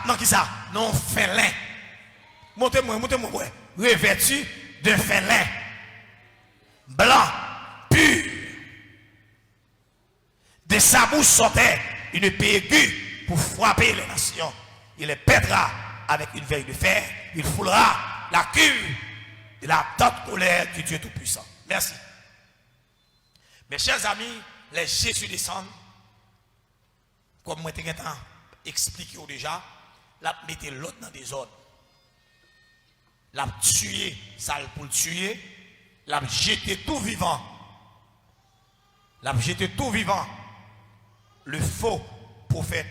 Non, qui ça? Non, fin lin. Montez-moi. Revêtus de fin lin blanc pur. De sa bouche sortait une épée aiguë pour frapper les nations. Il les pètera avec une veille de fer. Il foulera la queue de la tente colère du Dieu Tout-Puissant. Merci. Mes chers amis, les Jésus descendent, comme moi j'ai expliqué déjà, la mettez l'autre dans des ordres. La tuer, ça pour le tuer, la jeter tout vivant. La jeter tout vivant. Le faux prophète.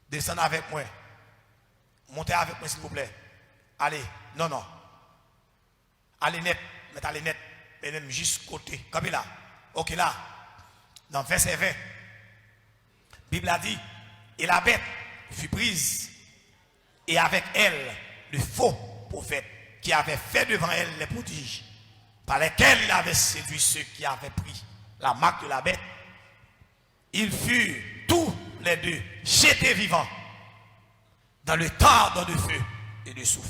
Descendez avec moi. Montez avec moi s'il vous plaît. Allez, non. Allez net, mettez net. Et même juste côté. Comme là. Ok là. Dans verset 20. Bible a dit, et la bête fut prise. Et avec elle, le faux prophète qui avait fait devant elle les prodiges, par lesquels il avait séduit ceux qui avaient pris la marque de la bête. Ils furent tous les deux jetés vivants dans le tordon de feu et de souffle.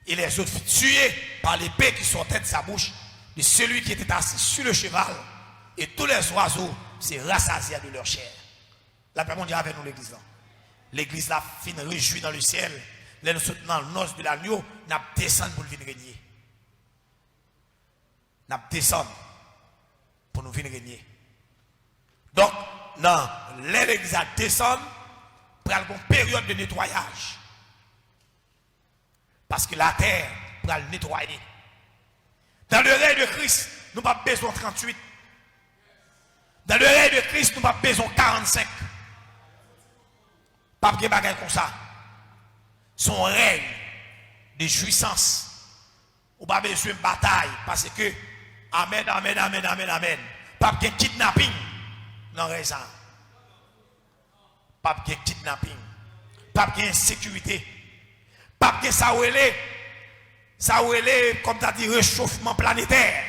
Et les autres furent tués par l'épée qui sortait de sa bouche de celui qui était assis sur le cheval. Et tous les oiseaux se rassasièrent de leur chair. La paix mondiale avec nous l'église là. L'église là fin réjouie dans le ciel. Les nous soutenons le noce de l'agneau, nous descendons pour venir régner. Nous descendons pour nous venir régner. Donc, dans l'église à descendre, pour une période de nettoyage. Parce que la terre, pour le nettoyer. Dans le règne de Christ, nous n'avons pas besoin de 38. Dans le règne de Christ, nous n'avons pas besoin de 45. Pas de bagaille comme ça. Son règne de jouissance. Ou pas besoin de bataille. Parce que, amen. Pas de kidnapping. Non, raison. Pas de kidnapping. Pas de insécurité. Pas de ça comme tu as dit, réchauffement planétaire.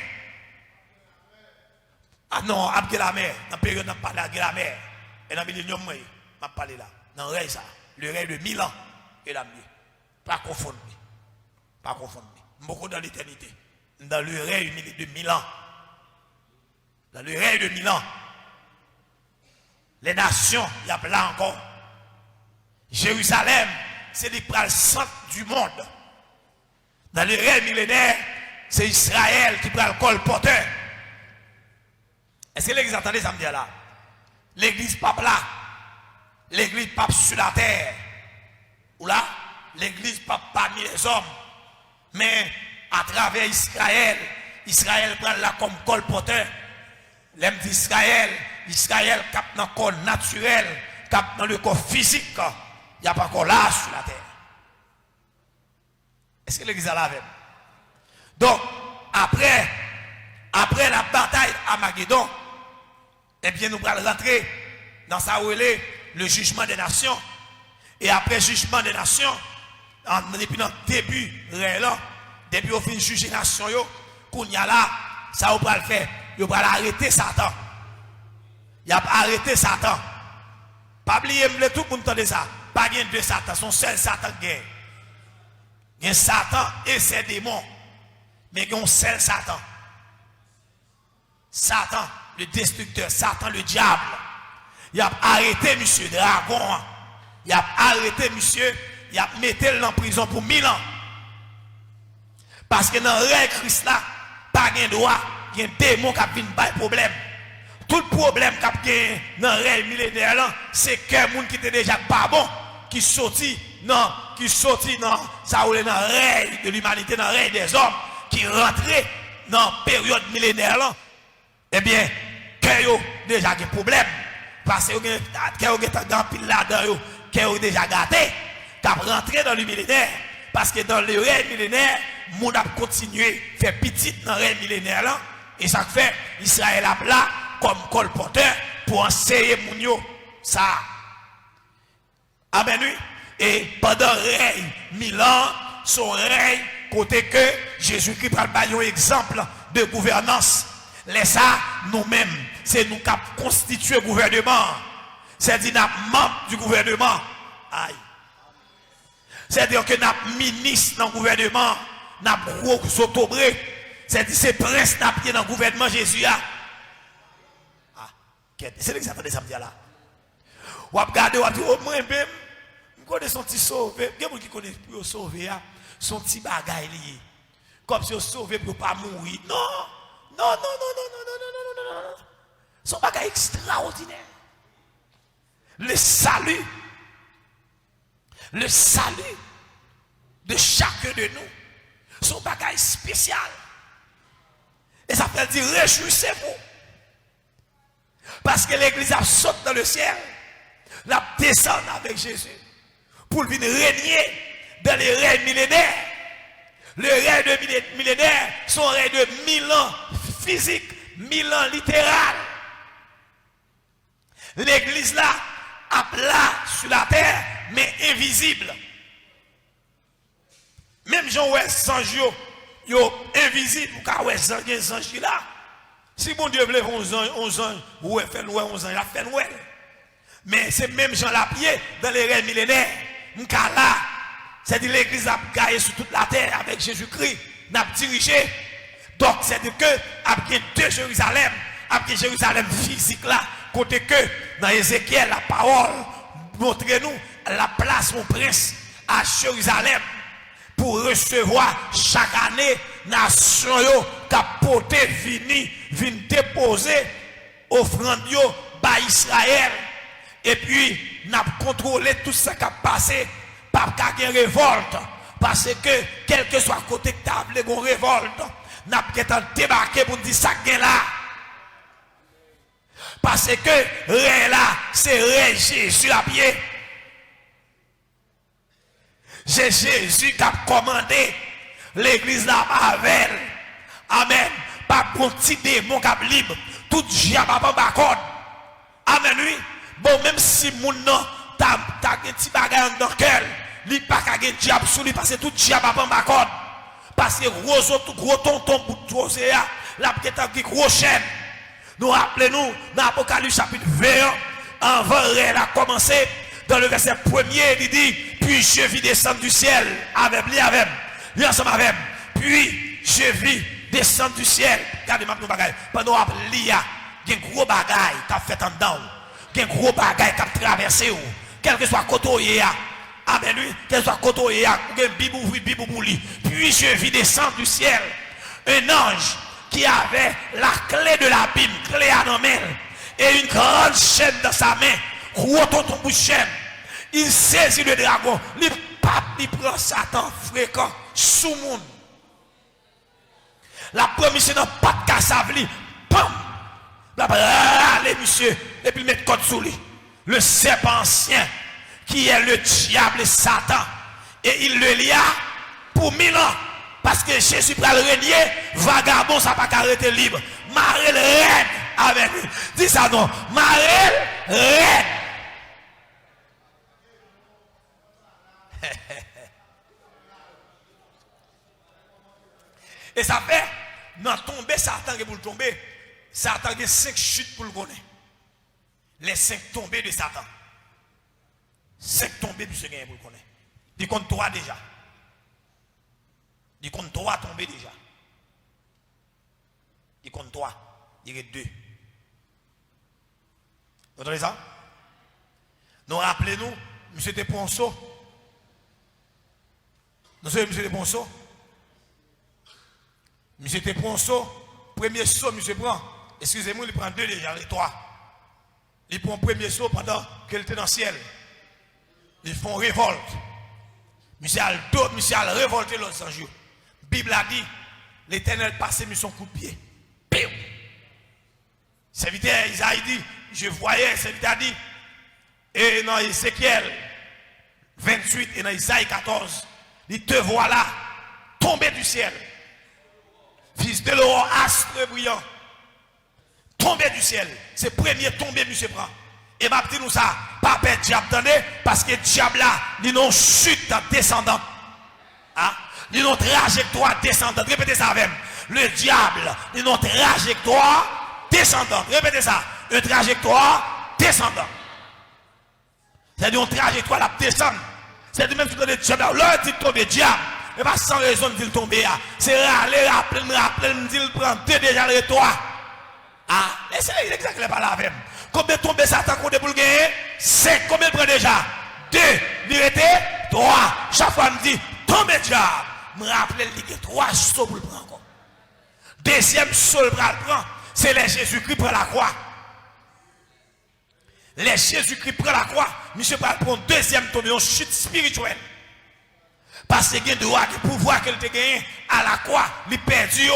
Ah non, après la mer, dans la période, on parle de la mer. Et dans le millénium, on parle là. Non, le règne de 1000 ans est la mieux. Pas confondre. Pas confondre. Beaucoup dans l'éternité. Dans le règne de 1000 ans. Dans le règne de 1000 ans. Les nations, il y a là encore. Jérusalem, c'est le centre du monde. Dans le règne millénaire, c'est Israël qui prend le colporteur. Est-ce que l'église entendait ça me dire là? L'église pape là. L'église pape sur la terre. Ou là, l'église pape parmi les hommes. Mais à travers Israël, Israël prend là comme colporteur. L'aime d'Israël, Israël cap dans le corps naturel, cap dans le corps physique. Il n'y a pas encore là sur la terre. Est-ce que l'église a la même? Donc, après la bataille à Magédon, eh bien, nous allons rentrer dans ça où le jugement des nations. Et après le jugement des nations, depuis le début, depuis au fin de juger les nations, qu'on y a là, ça on va le faire. Il va arrêter Satan. Il a arrêté Satan. Pas oublier, tout le monde entend ça. Pas gain de Satan, son seul Satan gagne. Il y a Satan et ses démons. Mais il y a un seul Satan. Satan, le destructeur, Satan, le diable. Il a arrêté monsieur Dragon. Il a arrêté monsieur. Il a mis en prison pour 1000 ans. Parce que dans le règne Christ là, pas de droit. Il y a un démon qui a vu un problème. Tout le problème qu'il y a dans le règne millénaire, c'est que les gens qui étaient déjà pas bons, qui sortent dans qui sortit dans ça dans le règne de l'humanité, dans le règne des hommes, qui rentrait dans la période millénaire là, eh bien, cœur déjà des problèmes. Parce que cœur est dans pile là-dedans, cœur déjà gâté, qui a rentré dans le millénaire. Parce que dans le règne millénaire, le monde a continué à faire petit dans le règne millénaire là. Et ça fait Israël a là comme colporteur pour enseigner Mounio ça. Amen. Et pendant le règne 1000 ans, son règne, côté que Jésus-Christ parle un exemple de gouvernance. Laissez ça nous-mêmes, c'est nous qui constituons le gouvernement. C'est-à-dire nous membres du gouvernement. Aïe. C'est-à-dire que nous ministres dans le gouvernement, nous gros autobrés. C'est-à-dire c'est prince qui dans le gouvernement Jésus. C'est l'exemple de samedi là. Ou regardez, ou dit, oh, moi-même, je connais son petit sauvé. Il y a des gens qui connaissent pour sauver son petit bagaille lié. Comme si on sauvé pour ne pas mourir. Non, non, non, non, non, non, non, non, non, non, non. Son bagaille extraordinaire. Le salut de chacun de nous, son bagaille spécial. Et ça veut dire réjouissez-vous. Parce que l'église a sauté dans le ciel, la descend avec Jésus pour venir régner dans les règnes millénaires. Le règne de millénaire, son règne de 1000 ans physique, 1000 ans littéral. L'église là, à plat sur la terre, mais invisible. Même Jean Ouest sans Dieu, yo invisible, ou car ouais sans là. Si bon Dieu voulait 11 ans, ou fait 11 ans, il a fait Noël. Mais c'est même Jean Lapier dans les règnes millénaires. M'kala, c'est-à-dire l'église a gagné sur toute la terre avec Jésus-Christ, n'a dirigé. Donc c'est-à-dire que après deux Jérusalem, après Jérusalem physique là, côté que dans Ézéchiel la parole montre-nous la place mon prince à Jérusalem pour recevoir chaque année nation yo capoté vini déposer offrande yo par Israël et puis n'a contrôlé tout ça qui a passé par une révolte parce que quel que soit côté table une révolte n'a pas débarqué pour dire ça gain là parce que rien là c'est Jésus à pied. C'est Jésus qui a commandé l'église là avec. Amen. Pas pour petit démon qui a libre. Tout diable a pas code. Amen oui. Bon même si mon nom t'as un petit bagage dans le cœur, il pas qu'à diable sous lui parce que tout diable a pas code. Parce que gros tonton pour tout ça, la petite gros chaîne. Nous rappelons-nous dans Apocalypse chapitre 20, avant elle a commencé dans le verset 1er, il dit puis je vis descendre du ciel avec lui ensemble avec. Puis je vis descendre du ciel. Regardez-moi nos bagages. Pendant que l'IA, il y a un gros bagaille qui a fait en dedans. Il y a un gros bagaille qui a traversé. Quel que soit côté, amen lui, quel que soit côté, il y a un bibou bouli. Puis je vis descendre du ciel un ange qui avait la clé de l'abîme, clé à la main, et une grande chaîne dans sa main. Gros tonton bout de chaîne. Il saisit le dragon, il prend Satan fréquent sous le monde. La première c'est dans pas de cassavli, pam, les monsieur, et puis il met code sous lui. Le serpent ancien, qui est le diable et Satan, et il le lia pour 1000 ans. Parce que Jésus va le régner, vagabond, ça n'a pas arrêter libre. Marel reine avec lui. Dis ça non, Marel reine. Et ça fait, dans tomber, Satan pour le tomber, Satan a 5 chutes pour le connaître. Les 5 tombées de Satan. 5 tombées pour le connaître. Il compte 3 déjà. Il compte 3 tombées déjà. Il compte 3. Il y a 2. Vous entendez ça? Nous rappelez-nous, M. Deponceau. Nous sommes M. Deponceau. M. Deponceau, premier saut, M. prend. Excusez-moi, il prend 2 déjà, les 3. Il prend premier saut pendant qu'il était dans le ciel. Ils font révolte. Monsieur a révolté l'autre ange. Bible a dit, l'Éternel passait mis son coup de pied. Piou! Serviteur Isaïe dit, je voyais, serviteur a dit, et dans Ézéchiel 28 et dans Isaïe 14, il te voilà tomber du ciel. Fils de l'aurore, astre brillant. Tomber du ciel. C'est premier tomber, monsieur prend. Et m'a dit nous ça, pas perdre diable, attendez, parce que diable là, il n'a chute descendante. Hein? Il n'a trajectoire descendante. Répétez ça avec moi. Le diable, il n'a trajectoire descendante. Répétez ça. Une trajectoire descendante. C'est-à-dire une trajectoire la descendre. C'est-à-dire même si vous avez diable, là, il dit tomber diable. Et pas sans raison de dire tomber. C'est râler, rappeler, me dire prendre déjà le toi. Ah, laissez-le exactement pas la même. Combien tombe Satan qu'on est pour le gagner? 5. Combien il prend déjà? 2. Il était 3. Chaque fois, il me dit, tombe diable. Je me rappelle qu'il y a 3 sauts pour le prendre encore. Deuxième saut pour le prendre, c'est les Jésus-Christ prend la croix. Les Jésus-Christ prend la croix. Monsieur va prendre deuxième tombe, une chute spirituelle. Parce qu'il y a un droit de pouvoir qu'il a gagné à la croix, il perdu.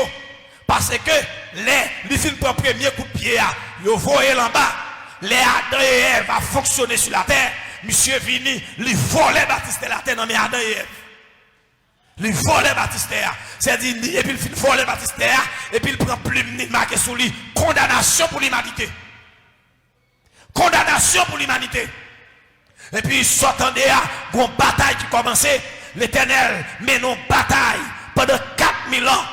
Parce que les films prend premier coup de pied, ils voient en bas. Les Adam et Ève va fonctionner sur la terre. Monsieur Vini, il volait Baptiste la terre, non mais Adam et Ève. Il volait Baptiste. C'est-à-dire, et puis il volait Baptiste, et puis il prend plume, il marque sur lui. Condamnation pour l'humanité. Condamnation pour l'humanité. Et puis, sortant de là, une bataille qui commençait. L'Éternel mène une bataille pendant 4000 ans.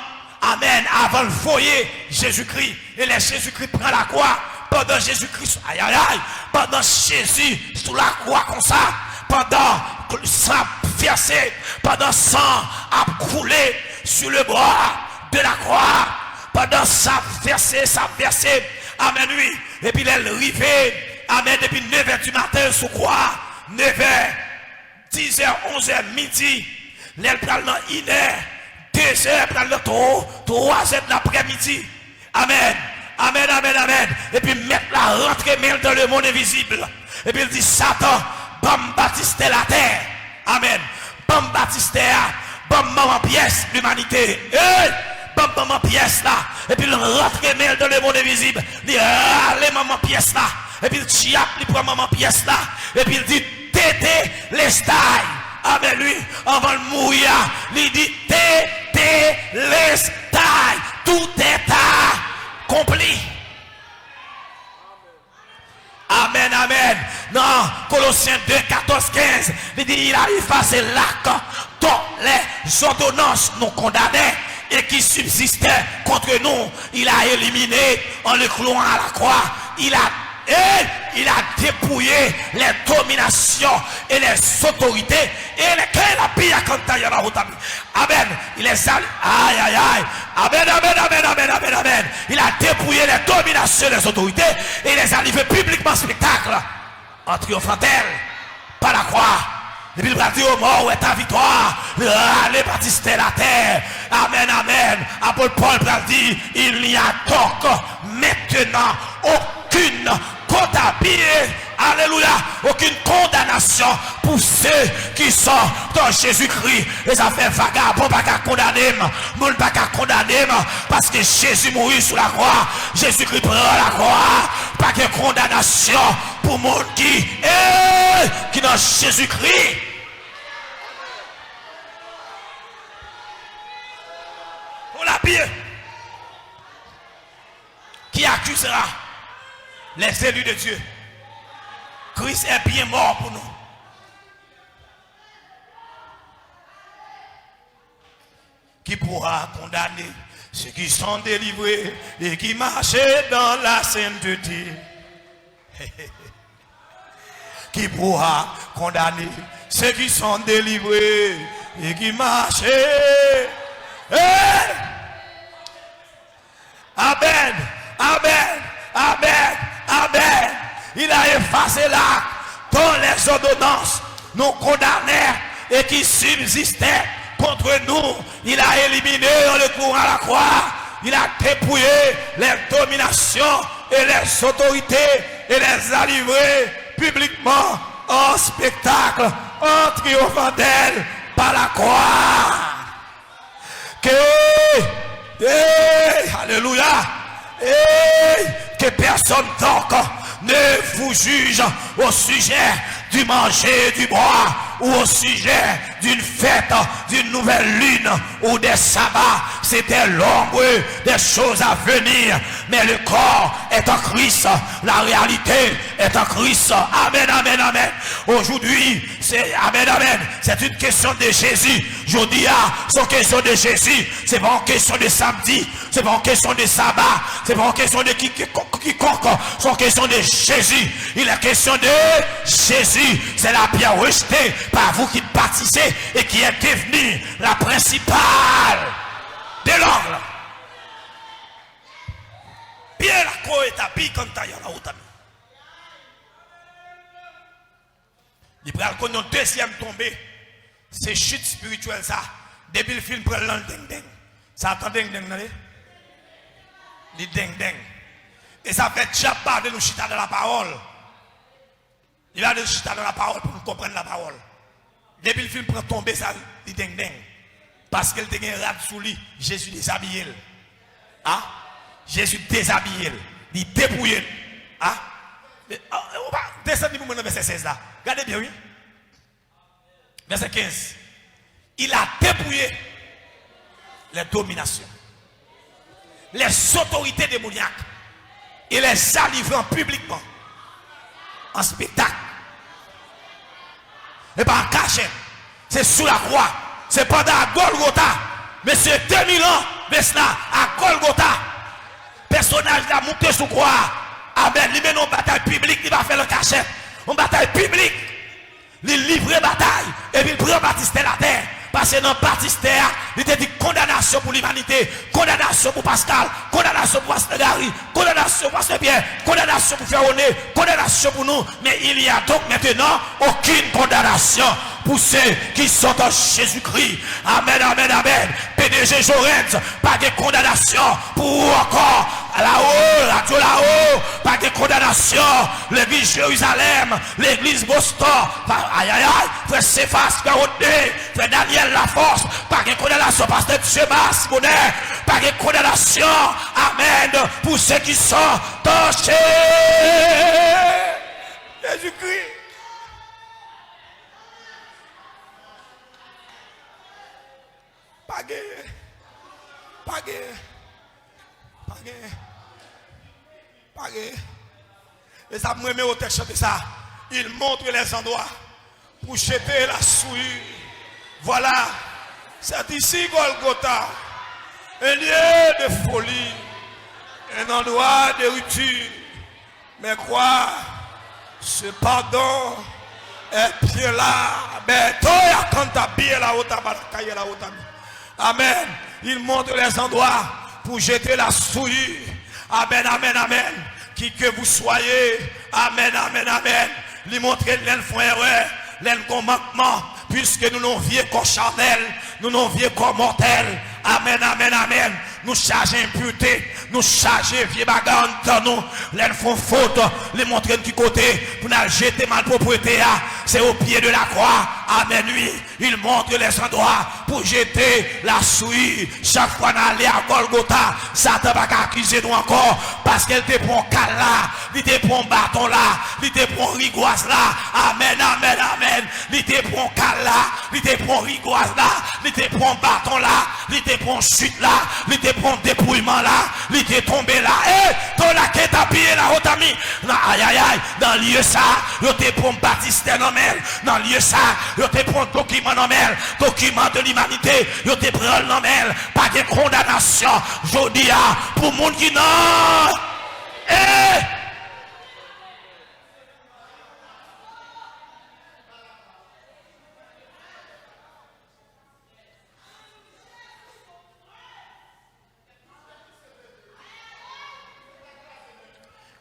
Amen. Avant le foyer, Jésus-Christ. Et les Jésus-Christ prend la croix. Pendant Jésus-Christ, aïe aïe aïe. Pendant Jésus sous la croix comme ça. Pendant le sang versé. Pendant sang a coulé sur le bras de la croix. Pendant ça versé. Amen, oui. Et puis elle arrivait. Amen. Depuis 9h du matin sous croix. 9h, 10h, 11h, midi. Elle prend dans 1h. 2h, prend le 3h de l'après-midi. Amen. Amen, amen, amen. Et puis mettre la rentrée mail dans le monde invisible. Et puis il dit Satan, bam Baptiste la terre. Amen. Bam Baptiste, bam maman pièce l'humanité. Bam maman pièce là. Et puis il rentre mail dans le monde invisible. Il dit allez maman pièce là. Et puis il chiape, il prend maman pièce là. Et puis il dit tété les stailles. Amen, lui, avant de mourir, il dit tété les stailles. Tout est accompli. Amen, amen. Non, Colossiens 2, 14, 15. Il dit, il a effacé l'acte dont les ordonnances nous condamnaient et qui subsistait contre nous. Il a éliminé en le clouant à la croix. Il a dépouillé les dominations et les autorités et lesquelles a pillé quand il y a la route. Amen. Il les a. Aïe, aïe, aïe. Amen, amen, amen, amen, amen, amen. Il a dépouillé les dominations et les autorités et les a livrés publiquement spectacle en triomphant d'elle par la croix. Et puis il va dire au mort, où est ta victoire? Allez, Baptiste la terre. Amen, amen. Apôtre Paul va dire, il n'y a donc maintenant aucune comptabilité, alléluia, aucune condamnation pour ceux qui sont dans Jésus-Christ. Les affaires vagabonds, pas qu'à condamner, nous pas qu'à condamner, parce que Jésus mourit sur la croix, Jésus-Christ prend la croix, pas que condamnation pour monde qui dans Jésus-Christ. On l'a bien. Qui accusera les élus de Dieu? Christ est bien mort pour nous. Qui pourra condamner ceux qui sont délivrés et qui marchent dans la sainteté? Qui pourra condamner ceux qui sont délivrés et qui marchent? Amen, amen, amen, amen. Il a effacé l'acte dont les ordonnances nous condamnaient et qui subsistaient contre nous. Il a éliminé en le courant à la croix. Il a dépouillé les dominations et les autorités et les a livrés publiquement en spectacle, en triomphant d'elle par la croix. Alléluia. Que personne donc ne vous juge au sujet du manger, du boire, ou au sujet d'une fête, d'une nouvelle lune, ou des sabbats. C'était l'ombre des choses à venir. Mais le corps est en Christ. La réalité est en Christ. Amen, amen, amen. Aujourd'hui, c'est amen, amen. C'est une question de Jésus. Je dis, c'est une question de Jésus. C'est pas une question de samedi. C'est pas une question de sabbat. C'est pas une question de quiconque. C'est une question de Jésus. Il est question de Jésus. C'est la pierre rejetée par vous qui bâtissez et qui est devenue la principale de l'angle. Bien la croix est tapis quand tu as la haute. Il prend le deuxième tombé. C'est chute spirituelle ça. Depuis le film prend le ding ding. Ça attend ding ding, non? Le ding ding. Et ça fait chapa de nous chita dans la parole. Il va de chita dans la parole pour nous comprendre la parole. Depuis le film prend tomber ça, il ding ding. Parce qu'elle était un rat sous lui, Jésus déshabillé. Hein? Jésus déshabillé. Il dépouillé. Hein? Descendez-vous maintenant verset 16 là. Regardez bien, oui. Verset 15. Il a dépouillé les dominations, les autorités démoniaques. Il les a livrés publiquement, en spectacle. Et pas en cachette. C'est sous la croix. C'est pendant à Golgotha. Mais c'est 2000 ans, mais cela à Golgotha. Personnage qui a monté sous croix. Amen. Il met une bataille publique, il va faire le cachette. Une bataille publique. Il livre bataille. Et puis il prend Baptiste la terre. Parce que dans Baptiste, il était dit condamnation pour l'humanité, condamnation pour Pascal, condamnation pour Pasteur Gary, condamnation pour Pasteur Pierre, condamnation pour Féroné, condamnation pour nous. Mais il n'y a donc maintenant aucune condamnation pour ceux qui sont en Jésus-Christ. Amen, amen, amen. PDG Jorenz, pas de condamnation pour encore là-haut, radio là-haut, pas de condamnation. L'église Jérusalem, l'église Boston, aïe aïe aïe, frère Cephas, frère Rodney, frère Daniel Laforce, pas de condamnation, pasteur Tchema, Simonet, pas de condamnation. Amen, pour ceux qui sont en Jésus-Christ. Pagé. Et ça me met au texte chanter ça. Il montre les endroits pour jeter la souillure. Voilà. C'est ici Golgotha. Un lieu de folie. Un endroit de rupture. Mais quoi? Ce pardon est bien là. Mais toi, quand tu as bien là, amen. Il montre les endroits pour jeter la souillure. Amen, amen, amen. Qui que vous soyez. Amen, amen, amen. Lui montrer l'un font erreur, l'un manquement. Puisque nous n'en vieux qu'en charnel, nous n'en vieux qu'en mortel. Amen, amen, amen. Nous chargeons impureté, nous chargeons vieux bagarre dans nous. Les font faute, les montrer de qui côté, pour nous jeter mal propriété. C'est au pied de la croix. Amen, lui. Il montre les endroits pour jeter la souillure. Chaque fois qu'on allait à Golgotha, Satan va accuser nous encore. Parce qu'elle te prend cal là, il te prend bâton là, il te prend rigoise là. Amen, amen, amen. Il te prend cal là, il te prend rigoise là, il te prend bâton là, il te prend chute là, il te prend dépouillement là, il te tombé là. Eh, ton la quête à pied là, otami. Aïe aïe aïe, dans le lieu ça, il te prend Baptiste nommel. Dans le lieu ça, il te prend document nommel, document de l'humanité, il te prend nommel. Pas de condamnation, je dis pour monde qui non. Eh!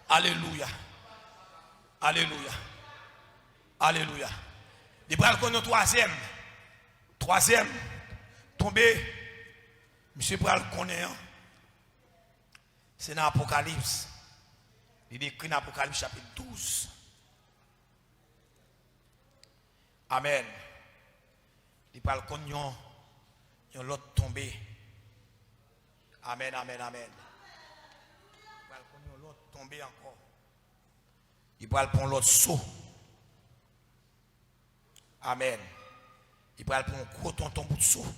Alléluia. Alléluia. Alléluia. Les bras qu'on troisième. Troisième. Tombé. Monsieur Bral connaît. C'est dans l'Apocalypse. Il écrit dans l'Apocalypse chapitre 12. Amen. Il parle qu'on y a l'autre tombé. Amen, amen, amen. Il parle qu'on y a l'autre tombé encore. Il parle pour l'autre saut. Amen. Il parle pour un gros tonton bout de saut.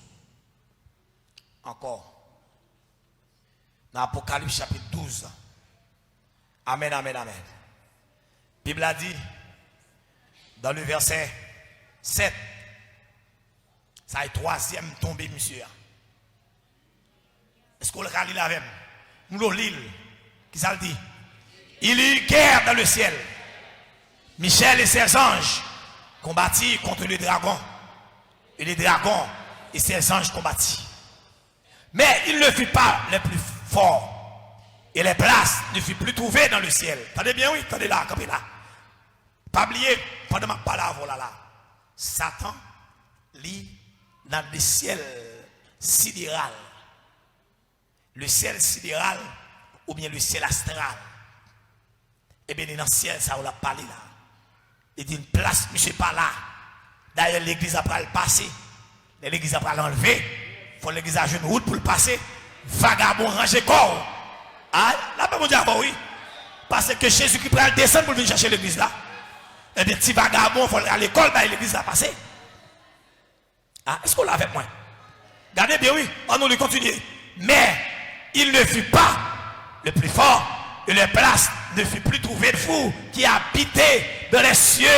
Encore. Dans Apocalypse chapitre 12. Amen, amen, amen. La Bible a dit, dans le verset 7, ça est troisième tombé, monsieur. Est-ce qu'on le rallie la même? Nous l'île. Qui ça le dit? Il y eut guerre dans le ciel. Michel et ses anges combattirent contre les dragons. Et les dragons et ses anges combattirent. Mais il ne fut pas les plus forts. Et les places ne furent plus trouvées dans le ciel. Attendez bien, oui, attendez là, campez là. Pas oublier, pendant ma parole là. Satan lit dans le ciel sidéral. Le ciel sidéral ou bien le ciel astral. Et bien dans le ciel, ça on l'a parlé là. Il dit une place, monsieur, pas là. D'ailleurs, l'église après le passer. L'église après l'enlever. Il faut l'église à une route pour le passer. Vagabond ranger corps. Ah, là-bas, mon diable, oui. Parce que Jésus qui prend le descendre pour venir chercher l'église là. Et bien, petit vagabond, il faut aller à l'école, bah, l'église a passé. Ah, est-ce qu'on l'a avec moi? Regardez bien, oui. On nous le continuer. Mais il ne fut pas le plus fort. Et les places ne fut plus trouvées de vous qui habitaient dans les cieux,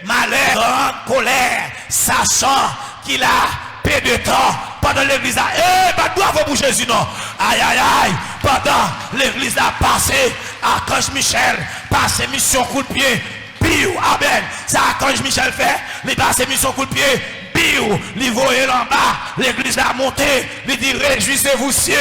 malheur, grande colère, sachant qu'il a peu de temps pendant l'église. Eh, pas de pour Jésus, non. Aïe, aïe, aïe. Pendant l'église a passé, Archange Michel, passé mission coup de pied. Biou, amen. Ça, Archange Michel fait, il passe mission coup de pied. Biou, il voyait en bas, l'église a monté, il dit réjouissez-vous cieux,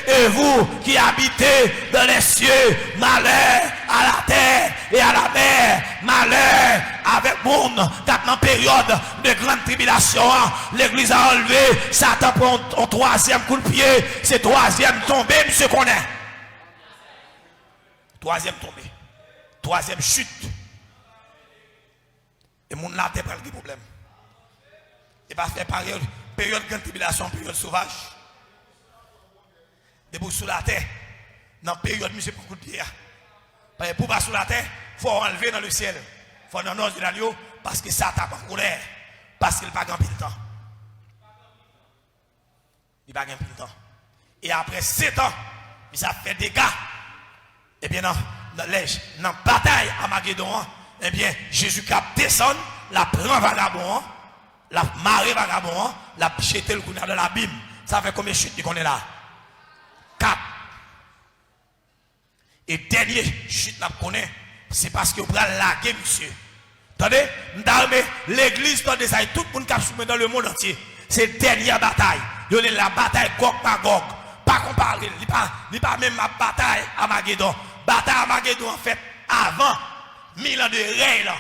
et vous qui habitez dans les cieux, malheur à la terre et à la mer, malheur avec monde, dans une période de grande tribulation, l'église a enlevé, Satan prend un troisième coup de pied, c'est troisième tombé, monsieur qu'on est. Troisième tombé, troisième chute. Et mon là, t'es pas le problème. Et pas faire période de grande tribulation, période sauvage. Debout sous la terre, dans la période, monsieur, pour coup de pied. Pour pas sous la terre, il faut enlever dans le ciel. Il faut dans l'os de l'agneau, parce que ça tape en colère. Parce qu'il n'a pas grand le temps. Il n'a pas grand le temps. Et après 7 ans, ça fait des dégâts. Et bien, dans la bataille à Magédon, eh bien, Jésus cap descend, la prend vagabond, la marée vagabond, la jeté le coup dans l'abîme. Ça fait combien de chutes qu'on est là? 4. Et dernier chute qu'on connaît, c'est parce que vous prenez la guerre, monsieur. Attendez, l'église, tout le monde qui a soumis dans le monde entier. C'est la dernière bataille. Il y a la bataille Gog-Magog. Pas comparé, il n'y a pas même la bataille à Magédon. Bataille à Magédon, en fait, avant 1000 ans de règne.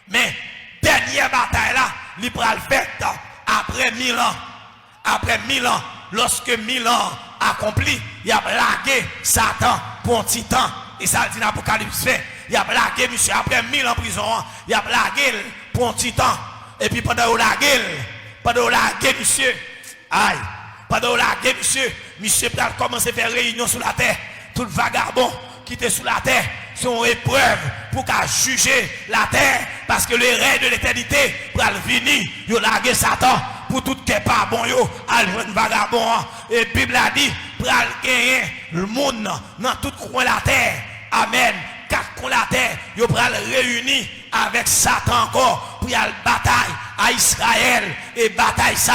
Mais dernière bataille là, il prend le fait après 1000 ans. Après 1000 ans, lorsque 1000 ans accompli, il a blagué Satan pour un petit temps. Et ça dit dans l'Apocalypse fait. Il a blagué, monsieur, après 1000 ans en prison, il a blagué pour un petit temps. Et puis pendant la monsieur, aïe, pendant la monsieur peut commencer à faire réunion sur la terre. Tout le vagabond qui était sur la terre sont épreuves pour qu'à juger la terre. Parce que le règne de l'éternité pour venir, il a lagué Satan pour tout qui n'est pas bon, al jeune vagabond. Et la Bible a dit, pour gagner le monde dans tout coin de la terre. Amen. 4 coins de la terre, il va réunir avec Satan encore pour y aller bataille à Israël. Et bataille ça.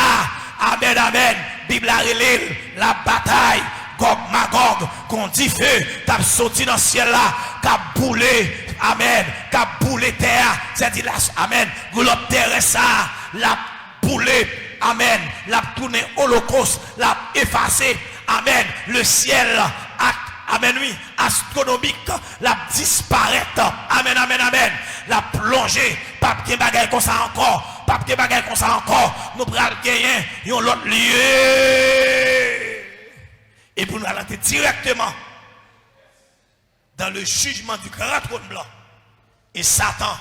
Amen, amen. Bible a relé la bataille. Gog-Magog, qu'on dit feu, t'as sauté dans le ciel là, t'as boulé, amen, t'as boulé terre, c'est-à-dire là, amen, globe terre ça, la boulé, amen, la tourné holocauste, la effacé, amen, le ciel, amen, oui, astronomique, la disparaître, amen, amen, amen, la plongée, pas de bagaille comme ça encore, pas de bagaille comme ça encore, nous prenons gagner, yon l'autre lieu. Et pour nous aller directement dans le jugement du grand trône blanc. Et Satan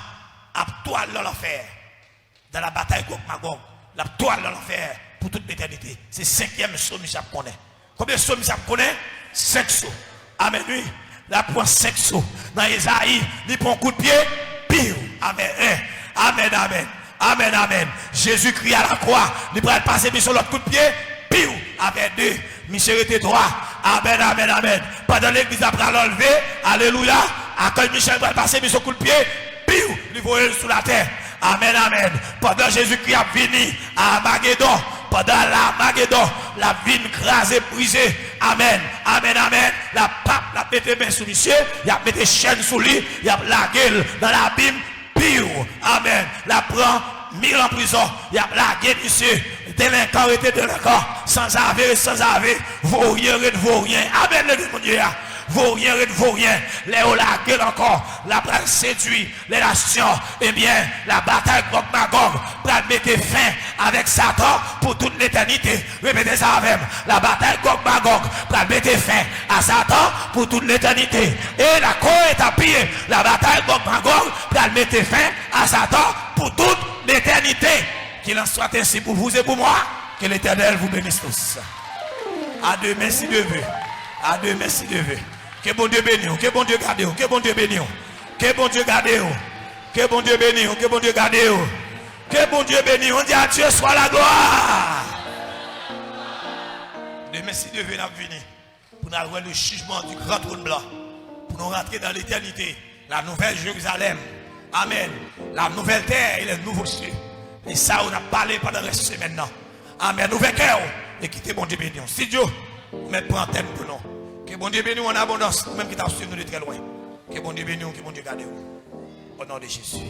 a tout à l'enfer dans la bataille Gog-Magog. la toile dans l'enfer pour toute l'éternité. C'est 5e psaume que connaît. Combien de psaumes ça connaît? 5 psaumes. Amen, oui. La prend 5 psaumes. Dans Isaïe, il prend un coup de pied, pire. Amen. Amen, amen. Amen, amen. Jésus crie à la croix. Il va passer sur l'autre coup de pied, pire. Amen, 2. Michel était droit. Amen, amen, amen. Pendant l'église après l'enlever, alléluia. Quand Michel va passer sur le coup de pied, pire. Il va sous la terre. Amen, amen. Pendant Jésus-Christ a venu à Armageddon, pendant l'Armageddon, la vie crasée, brisée. Amen, amen, amen. La pape l'a mis main sous monsieur, il a mis des chaînes sous lui, il a lagué dans l'abîme, pire. Amen. La prend 1000 en prison, il a lagué monsieur, délinquant était délinquant, sans aveu, vaut rien, vaut rien. Amen, le Dieu. Vaut rien, vaut rien. Les hauts la gueule encore. La presse séduit les nations. Eh bien, la bataille Gog Magog pour mettre fin avec Satan pour toute l'éternité. Répétez ça avec moi. La bataille Gog Magog pour mettre fin à Satan pour toute l'éternité. Et la cour est appuyée. La bataille Gog Magog pour mettre fin à Satan pour toute l'éternité. Qu'il en soit ainsi pour vous et pour moi. Que l'Éternel vous bénisse tous. À demain si Dieu veut. À demain si Dieu veut. Que bon Dieu bénisse, que bon Dieu garde, que bon Dieu bénisse, que bon Dieu garde, que bon Dieu bénisse, que bon Dieu garde, que bon Dieu bénisse. On dit à Dieu soit la gloire. Demain, si Dieu veut venir, pour nous avoir le jugement du grand trône blanc, pour nous rentrer dans l'éternité, la nouvelle Jérusalem. Amen. La nouvelle terre et les nouveaux cieux. Et ça, on a parlé pendant la semaine maintenant. Amen. Nouvel cœur. Et quittez bon Dieu bénisse. Si Dieu, mais prend antenne pour nous. Que bon Dieu bénisse en abondance, même qui t'a suivi nous de très loin. Que bon Dieu bénisse, que bon Dieu garde. Au nom de Jésus.